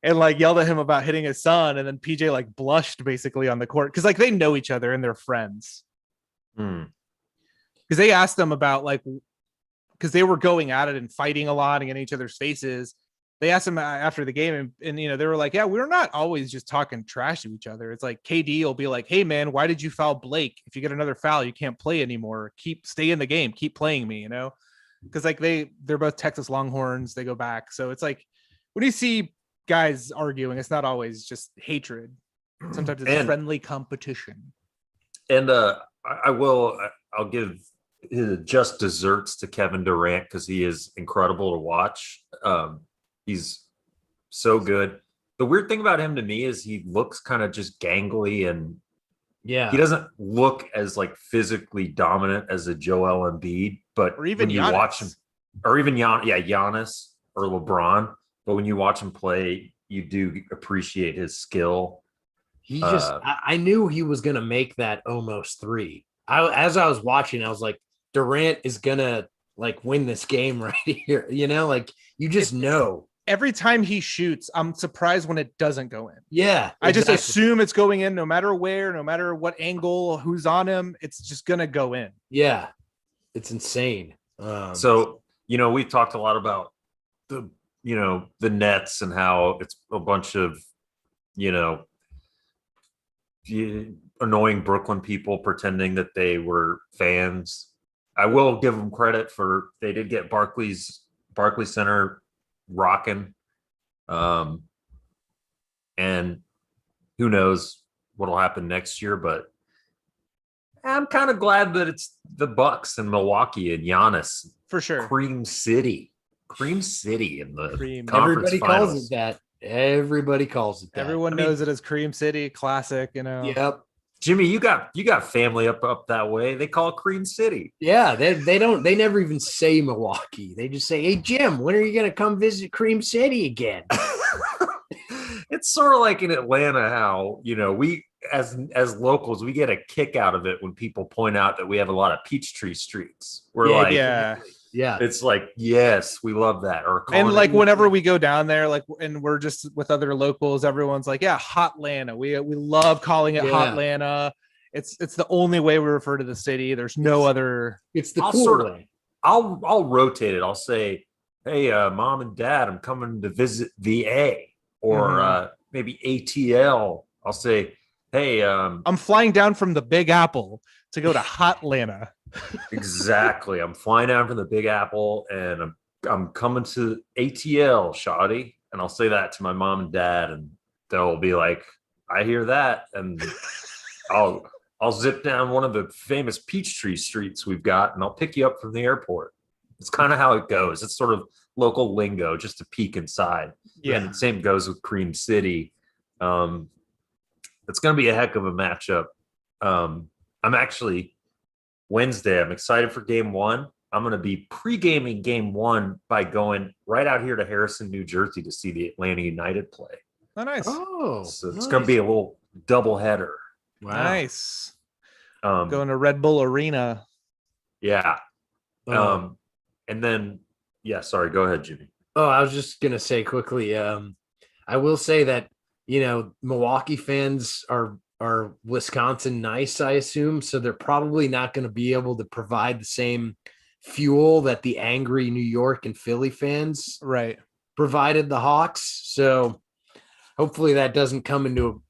and like yelled at him about hitting his son. And then PJ like blushed basically on the court because like they know each other and they're friends. Because they asked them about like, because they were going at it and fighting a lot and in each other's faces. They asked him after the game and they were like, yeah, we're not always just talking trash to each other. It's like KD will be like, hey man, why did you foul Blake? If you get another foul, you can't play anymore. Stay in the game. Keep playing me, because like they're both Texas Longhorns. They go back. So it's like when you see guys arguing, it's not always just hatred. Sometimes it's friendly competition. And I'll give his just desserts to Kevin Durant because he is incredible to watch. He's so good. The weird thing about him to me is he looks kind of just gangly and he doesn't look as like physically dominant as a Joel Embiid, but or even when you Giannis. watch him, or even Giannis or LeBron, but when you watch him play, you do appreciate his skill. He just, I knew he was going to make that almost 3. As I was watching, I was like, Durant is going to like win this game right here. Like you just know. Every time he shoots, I'm surprised when it doesn't go in. Yeah. I just assume it's going in no matter where, no matter what angle, who's on him. It's just going to go in. Yeah. It's insane. So, we've talked a lot about the Nets and how it's a bunch of, annoying Brooklyn people pretending that they were fans. I will give them credit for they did get Barclays Center rocking. And who knows what'll happen next year, but I'm kind of glad that it's the Bucks and Milwaukee and Giannis. For sure. Cream City in the Cream. conference Everybody finals. calls it that. Everybody calls it that. Everyone knows it as Cream City, classic, Yep. Jimmy, you got family up that way. They call it Cream City. Yeah, they never even say Milwaukee. They just say, "Hey Jim, when are you gonna come visit Cream City again?" It's sort of like in Atlanta, how we as locals we get a kick out of it when people point out that we have a lot of Peachtree streets. We're Yeah. It's like, yes, we love that. Or And calling like it- whenever we go down there, like, and we're just with other locals, everyone's like, yeah, Hotlanta. We love calling it Yeah. Hotlanta. It's the only way we refer to the city. There's no other. It's the I'll cool sort of- way. I'll rotate it. I'll say, hey, mom and dad, I'm coming to visit VA, or maybe ATL. I'll say, hey, I'm flying down from the Big Apple to go to Hotlanta. exactly. I'm flying down from the Big Apple, and I'm coming to ATL, shoddy. And I'll say that to my mom and dad, and they'll be like, I hear that, and I'll zip down one of the famous Peachtree streets we've got, and I'll pick you up from the airport. It's kind of how it goes. It's sort of local lingo, just to peek inside. Yeah. And the same goes with Cream City. It's going to be a heck of a matchup. I'm actually Wednesday. I'm excited for game one. I'm going to be pre-gaming game one by going right out here to Harrison, New Jersey to see the Atlanta United play. Oh, nice. Oh, So it's going to be a little double header. wow. Nice. Going Going to Red Bull Arena. Yeah. Oh. And then, yeah, sorry, go ahead, Jimmy. Oh, I was just gonna say quickly. I will say that Milwaukee fans are Wisconsin nice, I assume, so they're probably not going to be able to provide the same fuel that the angry New York and Philly fans Right. provided the Hawks. So hopefully that doesn't come into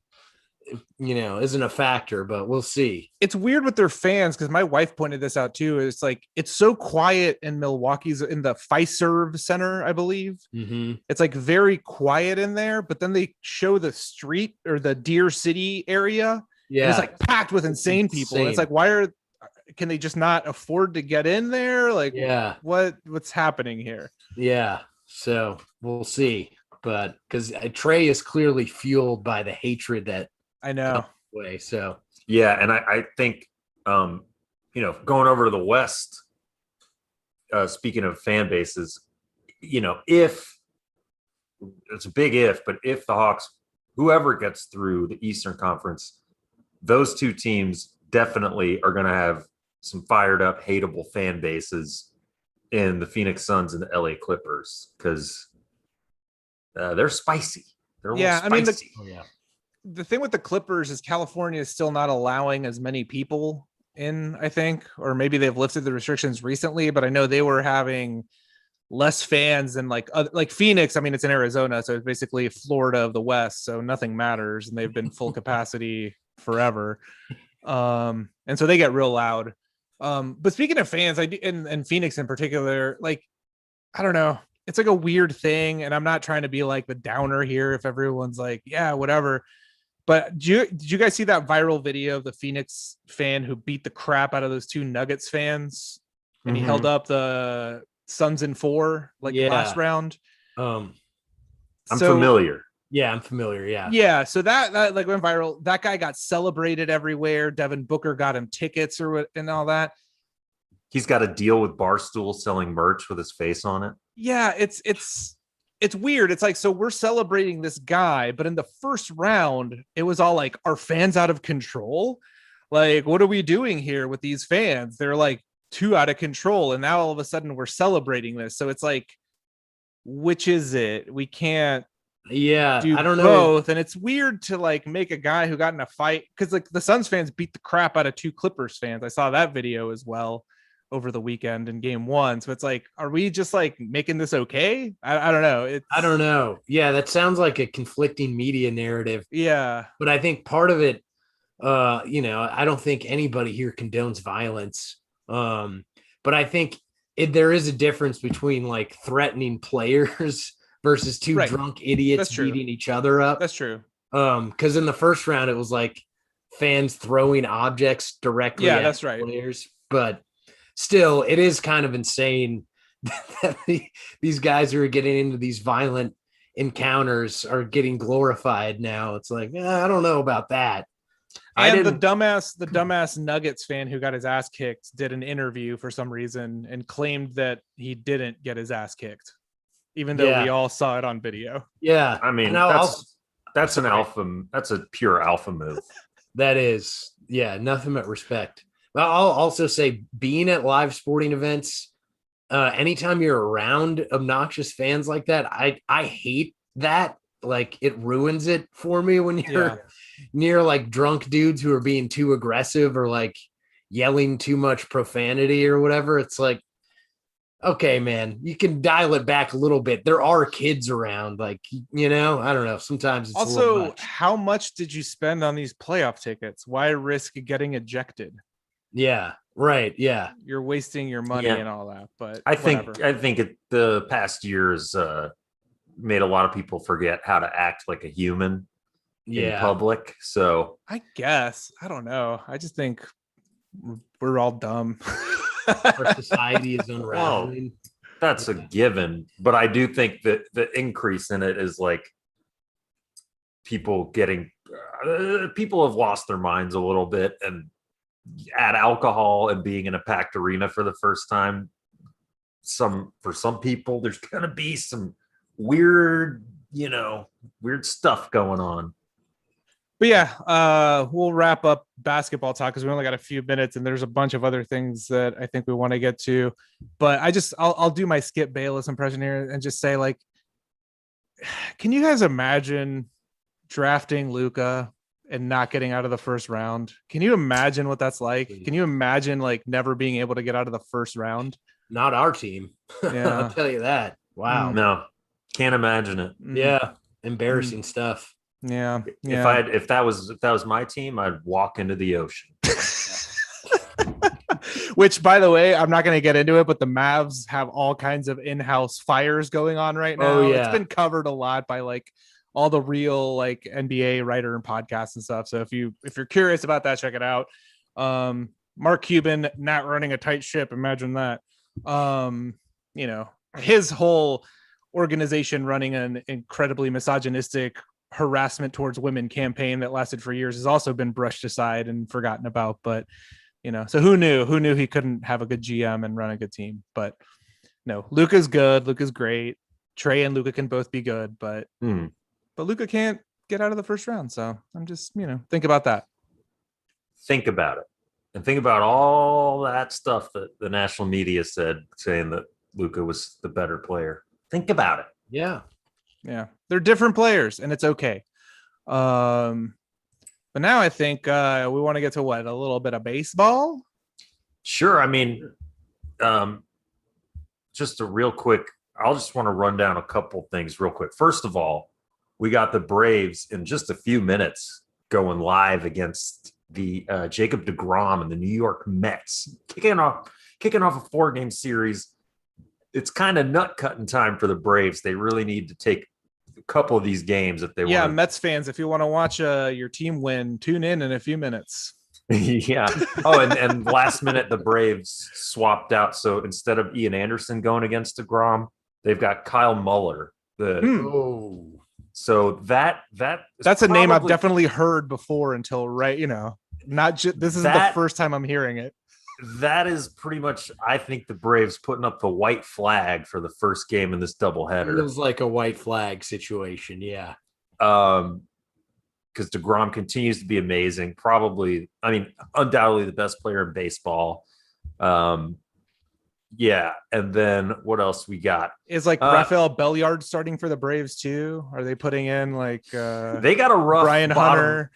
isn't a factor, but we'll see. It's weird with their fans because my wife pointed this out too. It's like it's so quiet in Milwaukee's in the Fiserv Center, I believe. Mm-hmm. It's like very quiet in there, but then they show the street or the Deer City area. Yeah, And it's like packed with insane people. And it's like, can they just not afford to get in there? Like, yeah, what's happening here? yeah. So we'll see, but because Trey is clearly fueled by the hatred that I know. way. So Yeah, and I think, going over to the West, speaking of fan bases, if it's a big if, but if the Hawks, whoever gets through the Eastern Conference, those two teams definitely are going to have some fired up, hateable fan bases in the Phoenix Suns and the LA Clippers, because they're spicy. They're a little spicy. The thing with the Clippers is California is still not allowing as many people in, I think, or maybe they've lifted the restrictions recently, but I know they were having less fans than like Phoenix. I mean, it's in Arizona, so it's basically Florida of the West, so nothing matters, and they've been full capacity forever. And so they get real loud. But speaking of fans, I do, and Phoenix in particular, like, I don't know, it's like a weird thing, and I'm not trying to be like the downer here if everyone's like, yeah, whatever. But did you guys see that viral video of the Phoenix fan who beat the crap out of those two Nuggets fans? And he held up the Suns in 4, last round. I'm familiar. Yeah, I'm familiar. Yeah. Yeah. So that like went viral. That guy got celebrated everywhere. Devin Booker got him tickets and all that. He's got a deal with Barstool selling merch with his face on it. Yeah, it's weird. It's like, so we're celebrating this guy, but in the first round, it was all like, are fans out of control? Like, what are we doing here with these fans? They're like too out of control. And now all of a sudden we're celebrating this. So it's like, which is it? We can't I don't know both. And it's weird to like make a guy who got in a fight, because like the Suns fans beat the crap out of two Clippers fans. I saw that video as well over the weekend in game one. So it's like, are we just like making this okay? I don't know. I don't know. Yeah, that sounds like a conflicting media narrative. Yeah. But I think part of it, I don't think anybody here condones violence. But I think there is a difference between like threatening players versus two drunk idiots beating each other up. That's true. Because in the first round, it was like fans throwing objects directly at players. But still, it is kind of insane that these guys who are getting into these violent encounters are getting glorified now. It's like, I don't know about that. And the dumbass Nuggets fan who got his ass kicked did an interview for some reason and claimed that he didn't get his ass kicked, even though we all saw it on video. Yeah, I mean, that's an alpha. That's a pure alpha move. That is, nothing but respect. But I'll also say, being at live sporting events, anytime you're around obnoxious fans like that, I hate that. Like, it ruins it for me when you're near like drunk dudes who are being too aggressive or like yelling too much profanity or whatever. It's like, okay, man, you can dial it back a little bit. There are kids around, like, I don't know. Sometimes it's Also, much. how much did you spend on these playoff tickets? Why risk getting ejected? Yeah, right. Yeah. You're wasting your money and all that. But I think the past years made a lot of people forget how to act like a human in public. So I guess, I don't know. I just think we're all dumb. Our society is unraveling. That's a given, but I do think that the increase in it is like people have lost their minds a little bit, and add alcohol and being in a packed arena for the first time. For some people, there's gonna be some weird stuff going on. But yeah, we'll wrap up basketball talk because we only got a few minutes, and there's a bunch of other things that I think we want to get to. But I'll do my Skip Bayless impression here and just say, like, can you guys imagine drafting Luka and not getting out of the first round? Can you imagine what that's like? Can you imagine like never being able to get out of the first round? Not our team. Yeah. I'll tell you that. Wow. No, can't imagine it. Yeah. Embarrassing stuff. Yeah. If that was my team, I'd walk into the ocean. Which, by the way, I'm not going to get into it, but the Mavs have all kinds of in-house fires going on right now. Oh, yeah. It's been covered a lot by like all the real like NBA writer and podcasts and stuff. So if you're curious about that, check it out. Mark Cuban not running a tight ship. Imagine that. His whole organization running an incredibly misogynistic harassment towards women campaign that lasted for years has also been brushed aside and forgotten about. But so who knew he couldn't have a good GM and run a good team? But no, Luka's good. Luka's great. Trey and Luka can both be good, but Luka can't get out of the first round. So I'm just, think about that. Think about it. And think about all that stuff that the national media said, saying that Luka was the better player. Think about it. Yeah. Yeah. They're different players, and it's okay. But now I think we want to get to a little bit of baseball. Sure. I mean, just a real quick, I'll just want to run down a couple things real quick. First of all, we got the Braves in just a few minutes going live against the Jacob deGrom and the New York Mets, kicking off a 4-game series. It's kind of nut cutting time for the Braves. They really need to take a couple of these games if they want. Yeah, Mets fans, if you want to watch your team win, tune in a few minutes. Yeah. Oh, and last minute the Braves swapped out. So instead of Ian Anderson going against deGrom, they've got Kyle Muller. So that's a name I've definitely heard before until not just this is the first time I'm hearing it. That is pretty much, I think, the Braves putting up the white flag for the first game in this doubleheader. It was like a white flag situation, yeah. Because deGrom continues to be amazing. Undoubtedly the best player in baseball. Yeah, and then what else we got? Is Rafael Belliard starting for the Braves too? Are they putting in they got a rough Brian Hunter?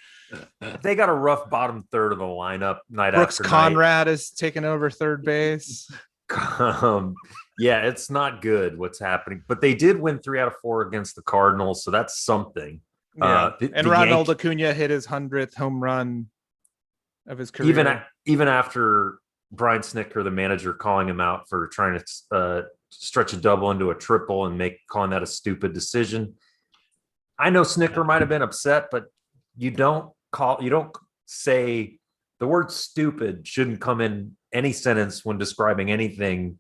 They got a rough bottom third of the lineup night Brooks after Conrad is taking over third base. Yeah, it's not good what's happening, but they did win 3 out of 4 against the Cardinals, so that's something. Yeah. Ronald Acuna hit his 100th home run of his career. Even after Brian Snitker, the manager, calling him out for trying to stretch a double into a triple and calling that a stupid decision. I know Snitker might have been upset, but you don't say the word stupid shouldn't come in any sentence when describing anything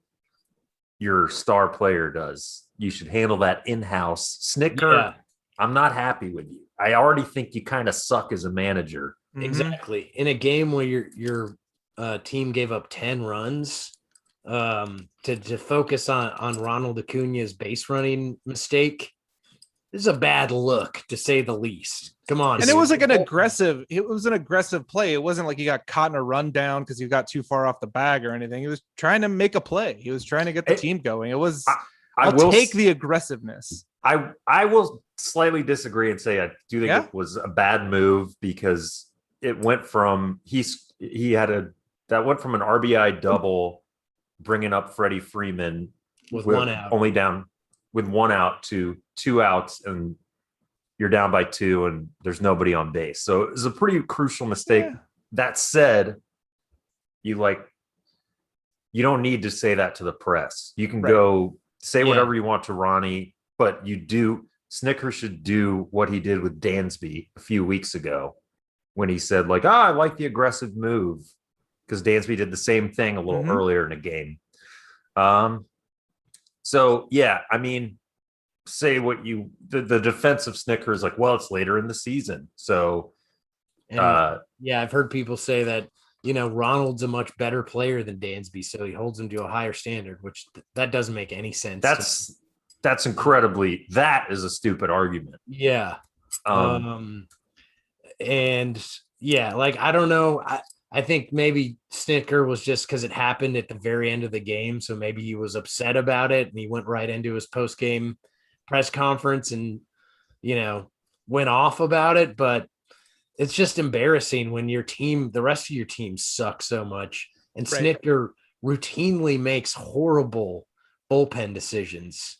your star player does. You should handle that in-house. Snitker, I'm not happy with you. I already think you kind of suck as a manager. Exactly. In a game where your team gave up 10 runs, to focus on Ronald Acuna's base running mistake, This is a bad look, to say the least. Come on. And it was like an aggressive play. It wasn't like he got caught in a rundown because he got too far off the bag or anything. He was trying to make a play. He was trying to get the team going. It was, I'll take the aggressive-ness. I will slightly disagree and say I do think it was a bad move because it went from that went from an RBI double, bringing up Freddie Freeman with 1 out, only down with 1 out, to 2 outs, and you're down by 2 and there's nobody on base. So it was a pretty crucial mistake. Yeah. That said, you don't need to say that to the press. You can go say whatever you want to Ronnie, but Snitker should do what he did with Dansby a few weeks ago when he said I like the aggressive move, because Dansby did the same thing a little earlier in the game. So yeah, I mean, say what the defensive Snitker is it's later in the season. So I've heard people say that, Ronald's a much better player than Dansby, so he holds him to a higher standard, which that doesn't make any sense. That is a stupid argument. Yeah. I don't know. I think maybe Snitker was just because it happened at the very end of the game. So maybe he was upset about it and he went right into his post-game press conference and, went off about it. But it's just embarrassing when the rest of your team sucks so much. And Snitker routinely makes horrible bullpen decisions.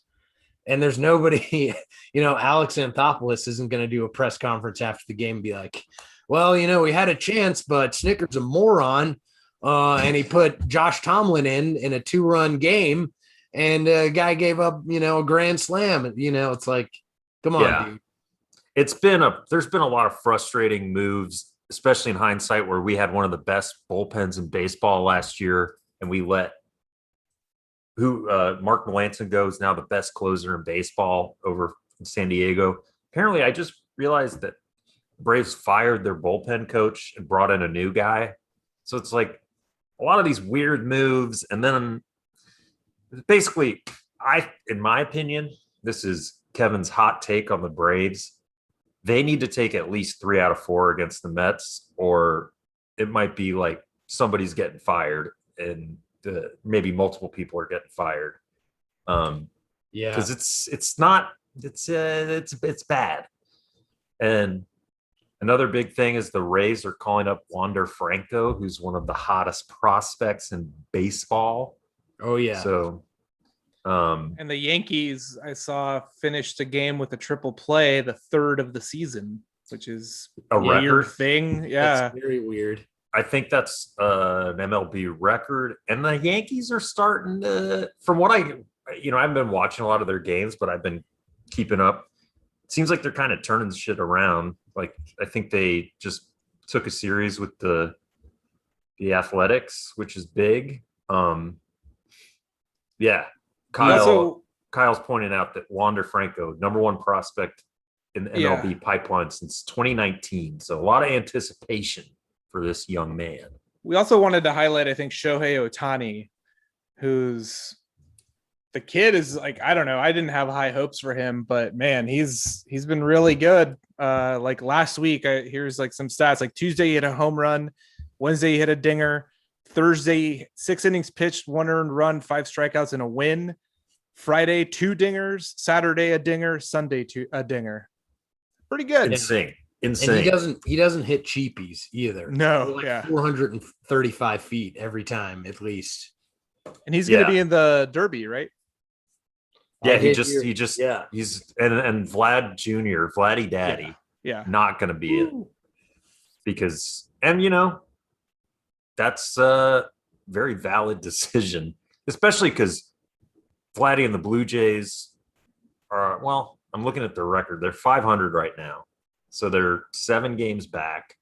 And there's nobody, Alex Anthopoulos isn't going to do a press conference after the game and be like, well, we had a chance, but Snitker's a moron. And he put Josh Tomlin in a 2-run game, and a guy gave up, a grand slam. It's like, come on, dude. There's been a lot of frustrating moves, especially in hindsight, where we had one of the best bullpens in baseball last year, and we let Mark Melanson goes, now the best closer in baseball, over in San Diego. Apparently, I just realized that Braves fired their bullpen coach and brought in a new guy. So it's like a lot of these weird moves. And then basically, in my opinion, this is Kevin's hot take on the Braves. They need to take at least 3 out of 4 against the Mets, or it might be like somebody's getting fired and maybe multiple people are getting fired. Because it's bad. And another big thing is the Rays are calling up Wander Franco, who's one of the hottest prospects in baseball. Oh yeah. So, and the Yankees, I saw, finished a game with a triple play, the 3rd of the season, which is a weird record thing. Yeah, that's very weird. I think that's an MLB record, and the Yankees are starting to, from what I haven't been watching a lot of their games, but I've been keeping up. It seems like they're kind of turning shit around. Like, I think they just took a series with the Athletics, which is big. Kyle's pointing out that Wander Franco, number 1 prospect in the MLB pipeline since 2019. So a lot of anticipation for this young man. We also wanted to highlight, I think, Shohei Ohtani, who's the kid is like, I don't know. I didn't have high hopes for him, but man, he's been really good. Like last week, here's like some stats. Like Tuesday, he hit a home run. Wednesday, he hit a dinger. Thursday, 6 innings pitched, 1 earned run, 5 strikeouts, and a win. Friday, 2 dingers. Saturday, a dinger. Sunday, a dinger. Pretty good. Insane. And he doesn't hit cheapies either. No, 435 feet every time, at least. And he's going to be in the Derby, right? Yeah, he's and Vlad Jr., Vladdy Daddy, not going to be in, because, and that's a very valid decision, especially because Vladdy and the Blue Jays are, well, I'm looking at their record. They're 500 right now. So they're 7 games back.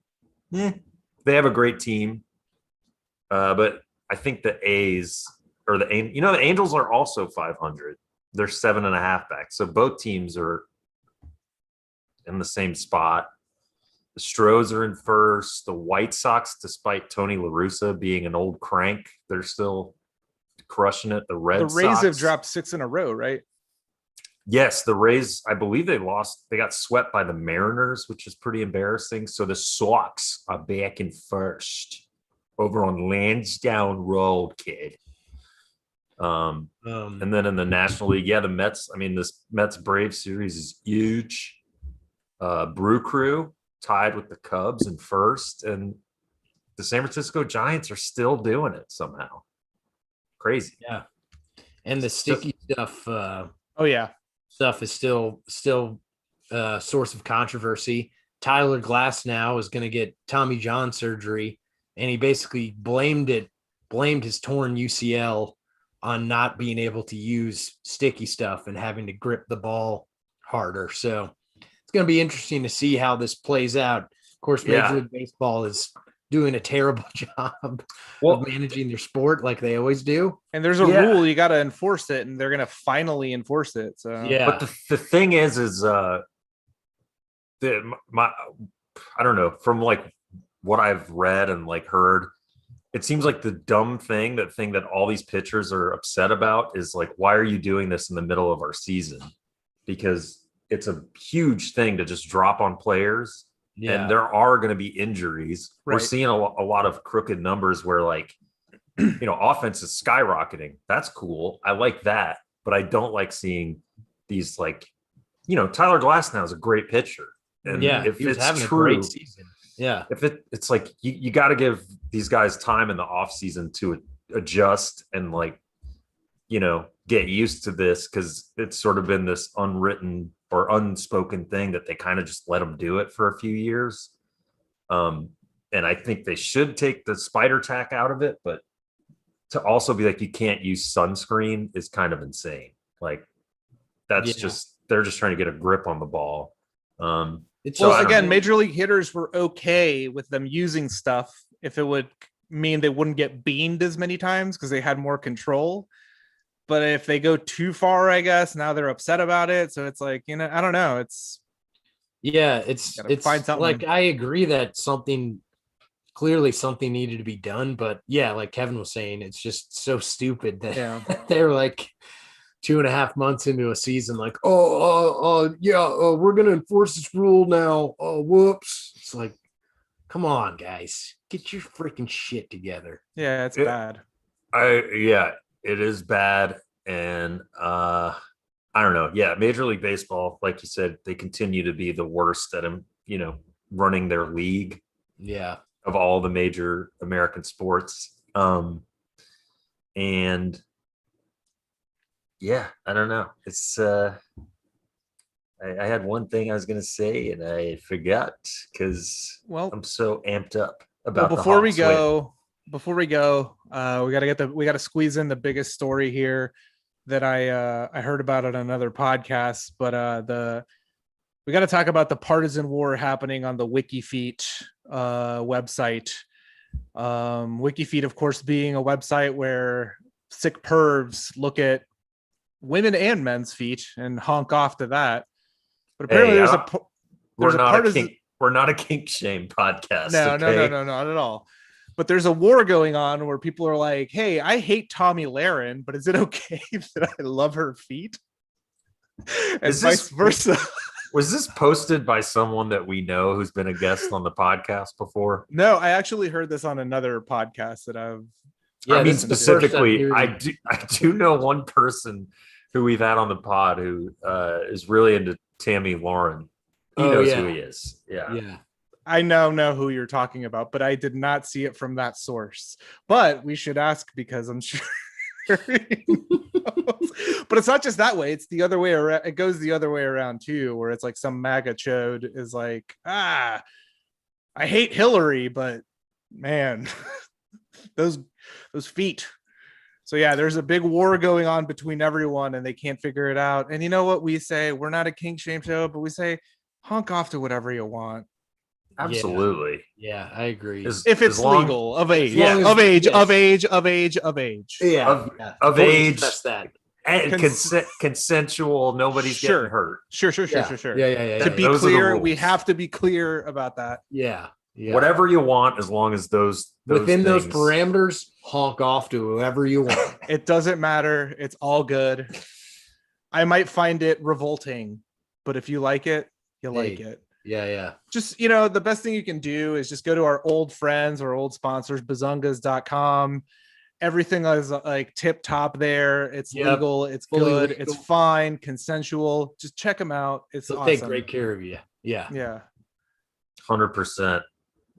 They have a great team. But I think the A's or the Angels are also 500. They're 7.5 back. So both teams are in the same spot. The Stros are in first. The White Sox, despite Tony La Russa being an old crank, they're still crushing it. The Rays have dropped 6 in a row, right? Yes, the Rays, I believe they lost. They got swept by the Mariners, which is pretty embarrassing. So the Sox are back in first over on Lansdowne Road, kid. And then in the National League, the Mets. I mean, this Mets Braves series is huge. Brew Crew tied with the Cubs in first, and the San Francisco Giants are still doing it somehow. Crazy. Yeah. And the sticky stuff. Stuff is still a source of controversy. Tyler Glasnow is going to get Tommy John surgery, and he basically blamed his torn UCL on not being able to use sticky stuff and having to grip the ball harder. So it's going to be interesting to see how this plays out. Of course, Major League Baseball is doing a terrible job of managing their sport like they always do. And there's a rule, you got to enforce it, and they're going to finally enforce it. So but the thing is I don't know, from like what I've read and like heard, it seems like the dumb thing that all these pitchers are upset about is like, why are you doing this in the middle of our season? Because it's a huge thing to just drop on players. Yeah. And there are going to be injuries. Right. We're seeing a lot of crooked numbers where, like, offense is skyrocketing. That's cool. I like that. But I don't like seeing these, like, Tyler Glasnow is a great pitcher. And if it's having true, a great season. Yeah. If it's like you got to give these guys time in the off season to adjust and, like, get used to this, because it's sort of been this unwritten or unspoken thing that they kind of just let them do it for a few years. And I think they should take the spider tack out of it, but to also be like, you can't use sunscreen is kind of insane. Like, that's they're just trying to get a grip on the ball. Again, major league hitters were okay with them using stuff if it would mean they wouldn't get beamed as many times because they had more control. But if they go too far, I guess now they're upset about it. So it's like, I don't know. It's find something. Like, I agree that something needed to be done, but like Kevin was saying, it's just so stupid that they're like 2.5 months into a season, like, we're gonna enforce this rule now. Oh, whoops! It's like, come on, guys, get your freaking shit together. Yeah, it's bad. It is bad. And I don't know. Yeah, Major League Baseball, like you said, they continue to be the worst at running their league. Yeah. Of all the major American sports. And I don't know. It's I had one thing I was gonna say and I forgot because I'm so amped up about before we go, we gotta squeeze in the biggest story here that I heard about on another podcast, but we got to talk about the partisan war happening on the WikiFeet website. WikiFeet, of course, being a website where sick pervs look at women and men's feet and honk off to that. But apparently we're not a kink shame podcast. No, not at all. But there's a war going on where people are like, hey, I hate Tommy Lahren, but is it okay that I love her feet? And vice versa. Was this posted by someone that we know who's been a guest on the podcast before? No, I actually heard this on another podcast that I've. I mean, specifically, I do know one person who we've had on the pod who is really into Tammy Lauren. He knows who he is. Yeah. I now know who you're talking about, but I did not see it from that source. But we should ask because I'm sure. But it's not just that way. It's the other way around. It goes the other way around too, where it's like some MAGA chode is like, I hate Hillary, but man, those feet. So yeah, there's a big war going on between everyone and they can't figure it out. And you know what we say? We're not a kink shame show, but we say honk off to whatever you want. Absolutely. Yeah, I agree. If it's legal, of age, of age. Yeah, of age. That. And consensual. Nobody's getting hurt. Sure. Yeah. To be clear, we have to be clear about that. Yeah. Whatever you want, as long as those within those parameters, honk off to whoever you want. It doesn't matter. It's all good. I might find it revolting, but if you like it, you like it. Yeah. Just, the best thing you can do is just go to our old friends or old sponsors, bazungas.com. Everything is like tip top there. It's legal. It's Fully good. legal. It's fine. Consensual. Just check them out. It's They'll awesome. take great care of you. Yeah. Yeah. 100%.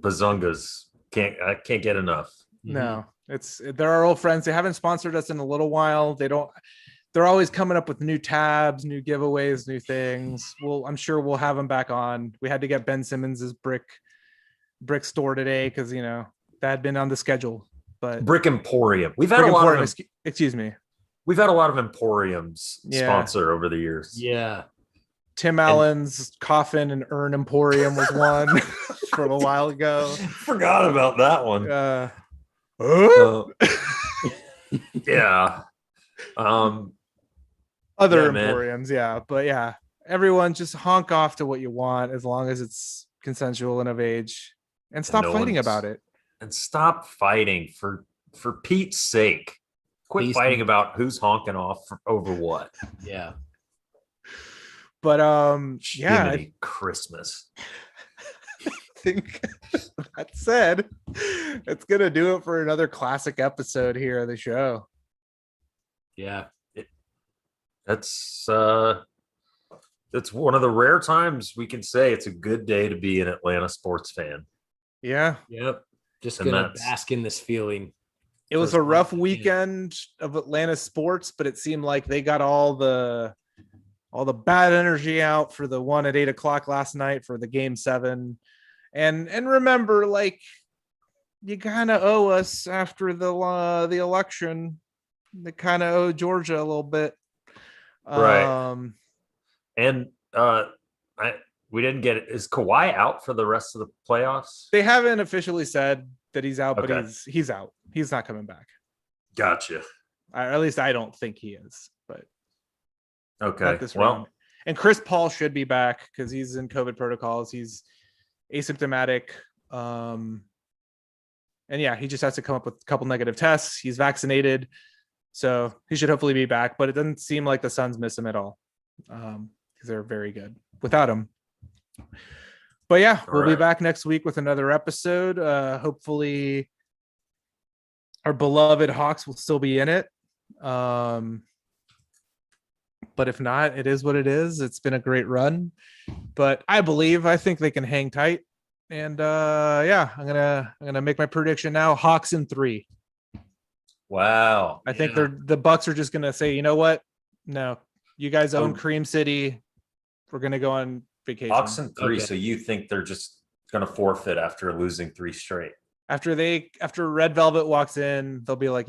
Bazungas. I can't get enough. No, they're our old friends. They haven't sponsored us in a little while. They're always coming up with new tabs, new giveaways, new things. I'm sure we'll have them back on. We had to get Ben Simmons's brick store today because that had been on the schedule. But Brick Emporium. We've had a lot of excuse me. We've had a lot of Emporiums sponsor over the years. Yeah. Tim Allen's Coffin and Urn Emporium was one from a while ago. Forgot about that one. Yeah. Other Emporiums, but yeah, everyone just honk off to what you want as long as it's consensual and of age, and stop fighting about it. And stop fighting for Pete's sake. Quit fighting about who's honking off over what. Yeah. But Christmas. I think that said, it's gonna do it for another classic episode here of the show. Yeah. That's one of the rare times we can say it's a good day to be an Atlanta sports fan. Yeah. Yep. Just gonna bask in this feeling. It was a rough weekend of Atlanta sports, but it seemed like they got all the bad energy out for the one at 8:00 last night for the Game 7. And remember, like, you kind of owe us after the election. They kind of owe Georgia a little bit. Right. We didn't get it. Is Kawhi out for the rest of the playoffs? They haven't officially said that he's out, Okay. but he's out. He's not coming back. Gotcha. At least I don't think he is, but okay. not this round. And Chris Paul should be back because he's in COVID protocols. He's asymptomatic. And yeah, he just has to come up with a couple negative tests. He's vaccinated, so he should hopefully be back, but it doesn't seem like the Suns miss him at all. Because they're very good without him. But yeah, we'll be back next week with another episode. Hopefully our beloved Hawks will still be in it. But if not, it is what it is. It's been a great run, but I think they can hang tight. And I'm gonna make my prediction now. Hawks in 3. Wow. I think the Bucks are just gonna say, you know what? No, you guys own Cream City. We're gonna go on vacation. Hawks in 3. Okay. So you think they're just gonna forfeit after losing 3 straight? After Red Velvet walks in, they'll be like,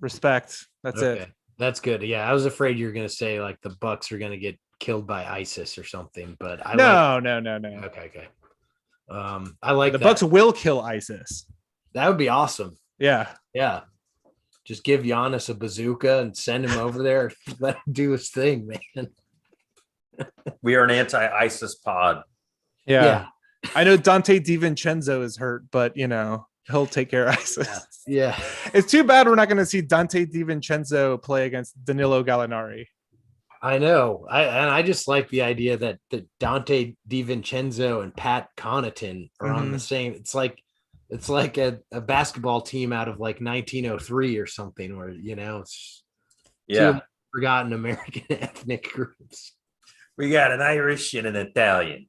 respect. That's it. That's good. Yeah, I was afraid you were gonna say like the Bucks are gonna get killed by ISIS or something, but no. Okay. I like the Bucks will kill ISIS. That would be awesome. Yeah. Just give Giannis a bazooka and send him over there. Let him do his thing, man. We are an anti-ISIS pod. Yeah. I know Dante DiVincenzo is hurt, but he'll take care of ISIS. Yeah. It's too bad we're not going to see Dante DiVincenzo play against Danilo Gallinari. I know. I just like the idea that Dante DiVincenzo and Pat Connaughton are on the same. It's like a basketball team out of like 1903 or something where, it's two forgotten American ethnic groups. We got an Irish and an Italian.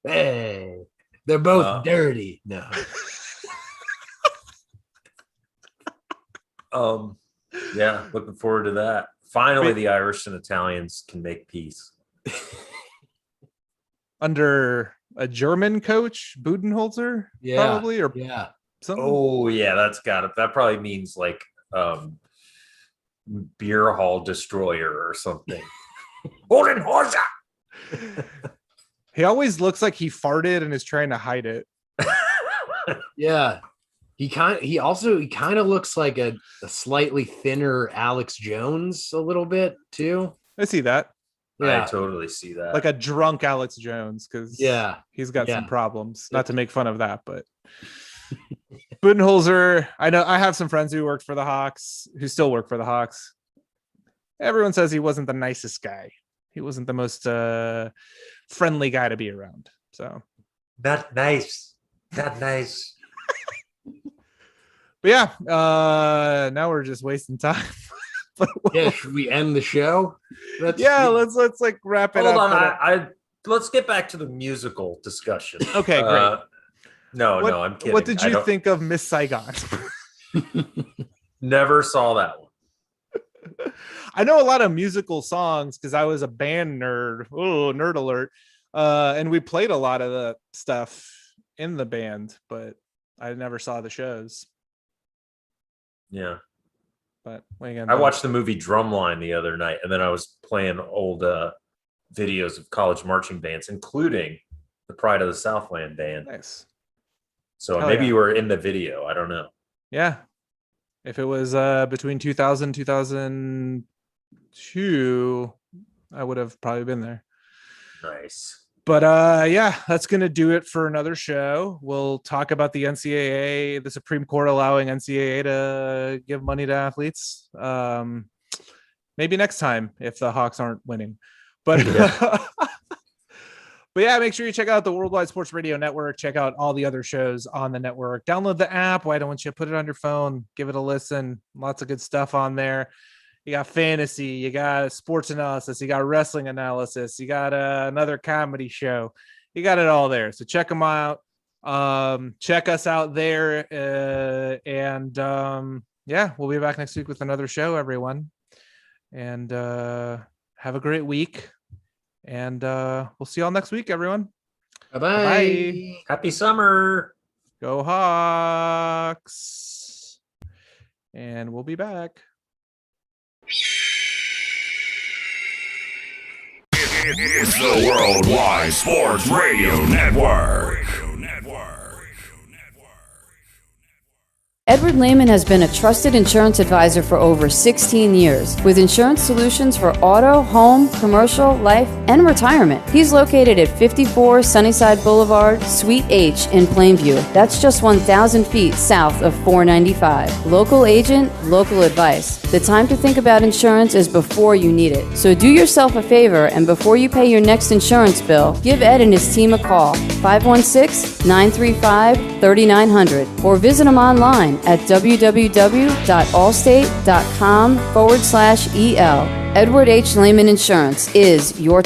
Hey, they're both dirty. No. Looking forward to that. Finally, the Irish and Italians can make peace. Under a German coach, Budenholzer, probably, or something. Oh yeah, that probably means like beer hall destroyer or something. Budenholzer. He always looks like he farted and is trying to hide it. Yeah. He kind of looks like a slightly thinner Alex Jones a little bit too. I see that. Yeah, I totally see that. Like a drunk Alex Jones, because he's got some problems. Not to make fun of that, but Budenholzer, I know I have some friends who worked for the Hawks, who still work for the Hawks. everyone says he wasn't the nicest guy. He wasn't the most friendly guy to be around. So Not nice. Not nice. but yeah, now we're just wasting time. But Yeah, should we end the show? let's like wrap it Hold up. on. Let's get back to the musical discussion. Okay, great. No, I'm kidding. What did you think of Miss Saigon? Never saw that one. I know a lot of musical songs because I was a band nerd. Oh, nerd alert. And we played a lot of the stuff in the band, but I never saw the shows. Yeah. But again, I watched the movie Drumline the other night, and then I was playing old videos of college marching bands, including the Pride of the Southland band. Nice. So maybe you were in the video. I don't know. Yeah. If it was between 2000 2002, I would have probably been there. Nice. But yeah, that's going to do it for another show. We'll talk about the NCAA, the Supreme Court allowing NCAA to give money to athletes. Maybe next time if the Hawks aren't winning. But but yeah, make sure you check out the Worldwide Sports Radio Network. Check out all the other shows on the network. Download the app. Why don't you put it on your phone? Give it a listen. Lots of good stuff on there. You got fantasy, you got sports analysis, you got wrestling analysis, you got another comedy show. You got it all there. So check them out. Check us out there. Yeah, we'll be back next week with another show, everyone. And have a great week. And we'll see y'all next week, everyone. Bye-bye. Bye. Happy summer. Go Hawks. And we'll be back. It's the Worldwide Sports Radio Network. Edward Lehman has been a trusted insurance advisor for over 16 years with insurance solutions for auto, home, commercial, life, and retirement. He's located at 54 Sunnyside Boulevard, Suite H in Plainview. That's just 1,000 feet south of 495. Local agent, local advice. The time to think about insurance is before you need it. So do yourself a favor and before you pay your next insurance bill, give Ed and his team a call, 516-935-3900, or visit him online at www.allstate.com/EL. Edward H. Lehman Insurance is your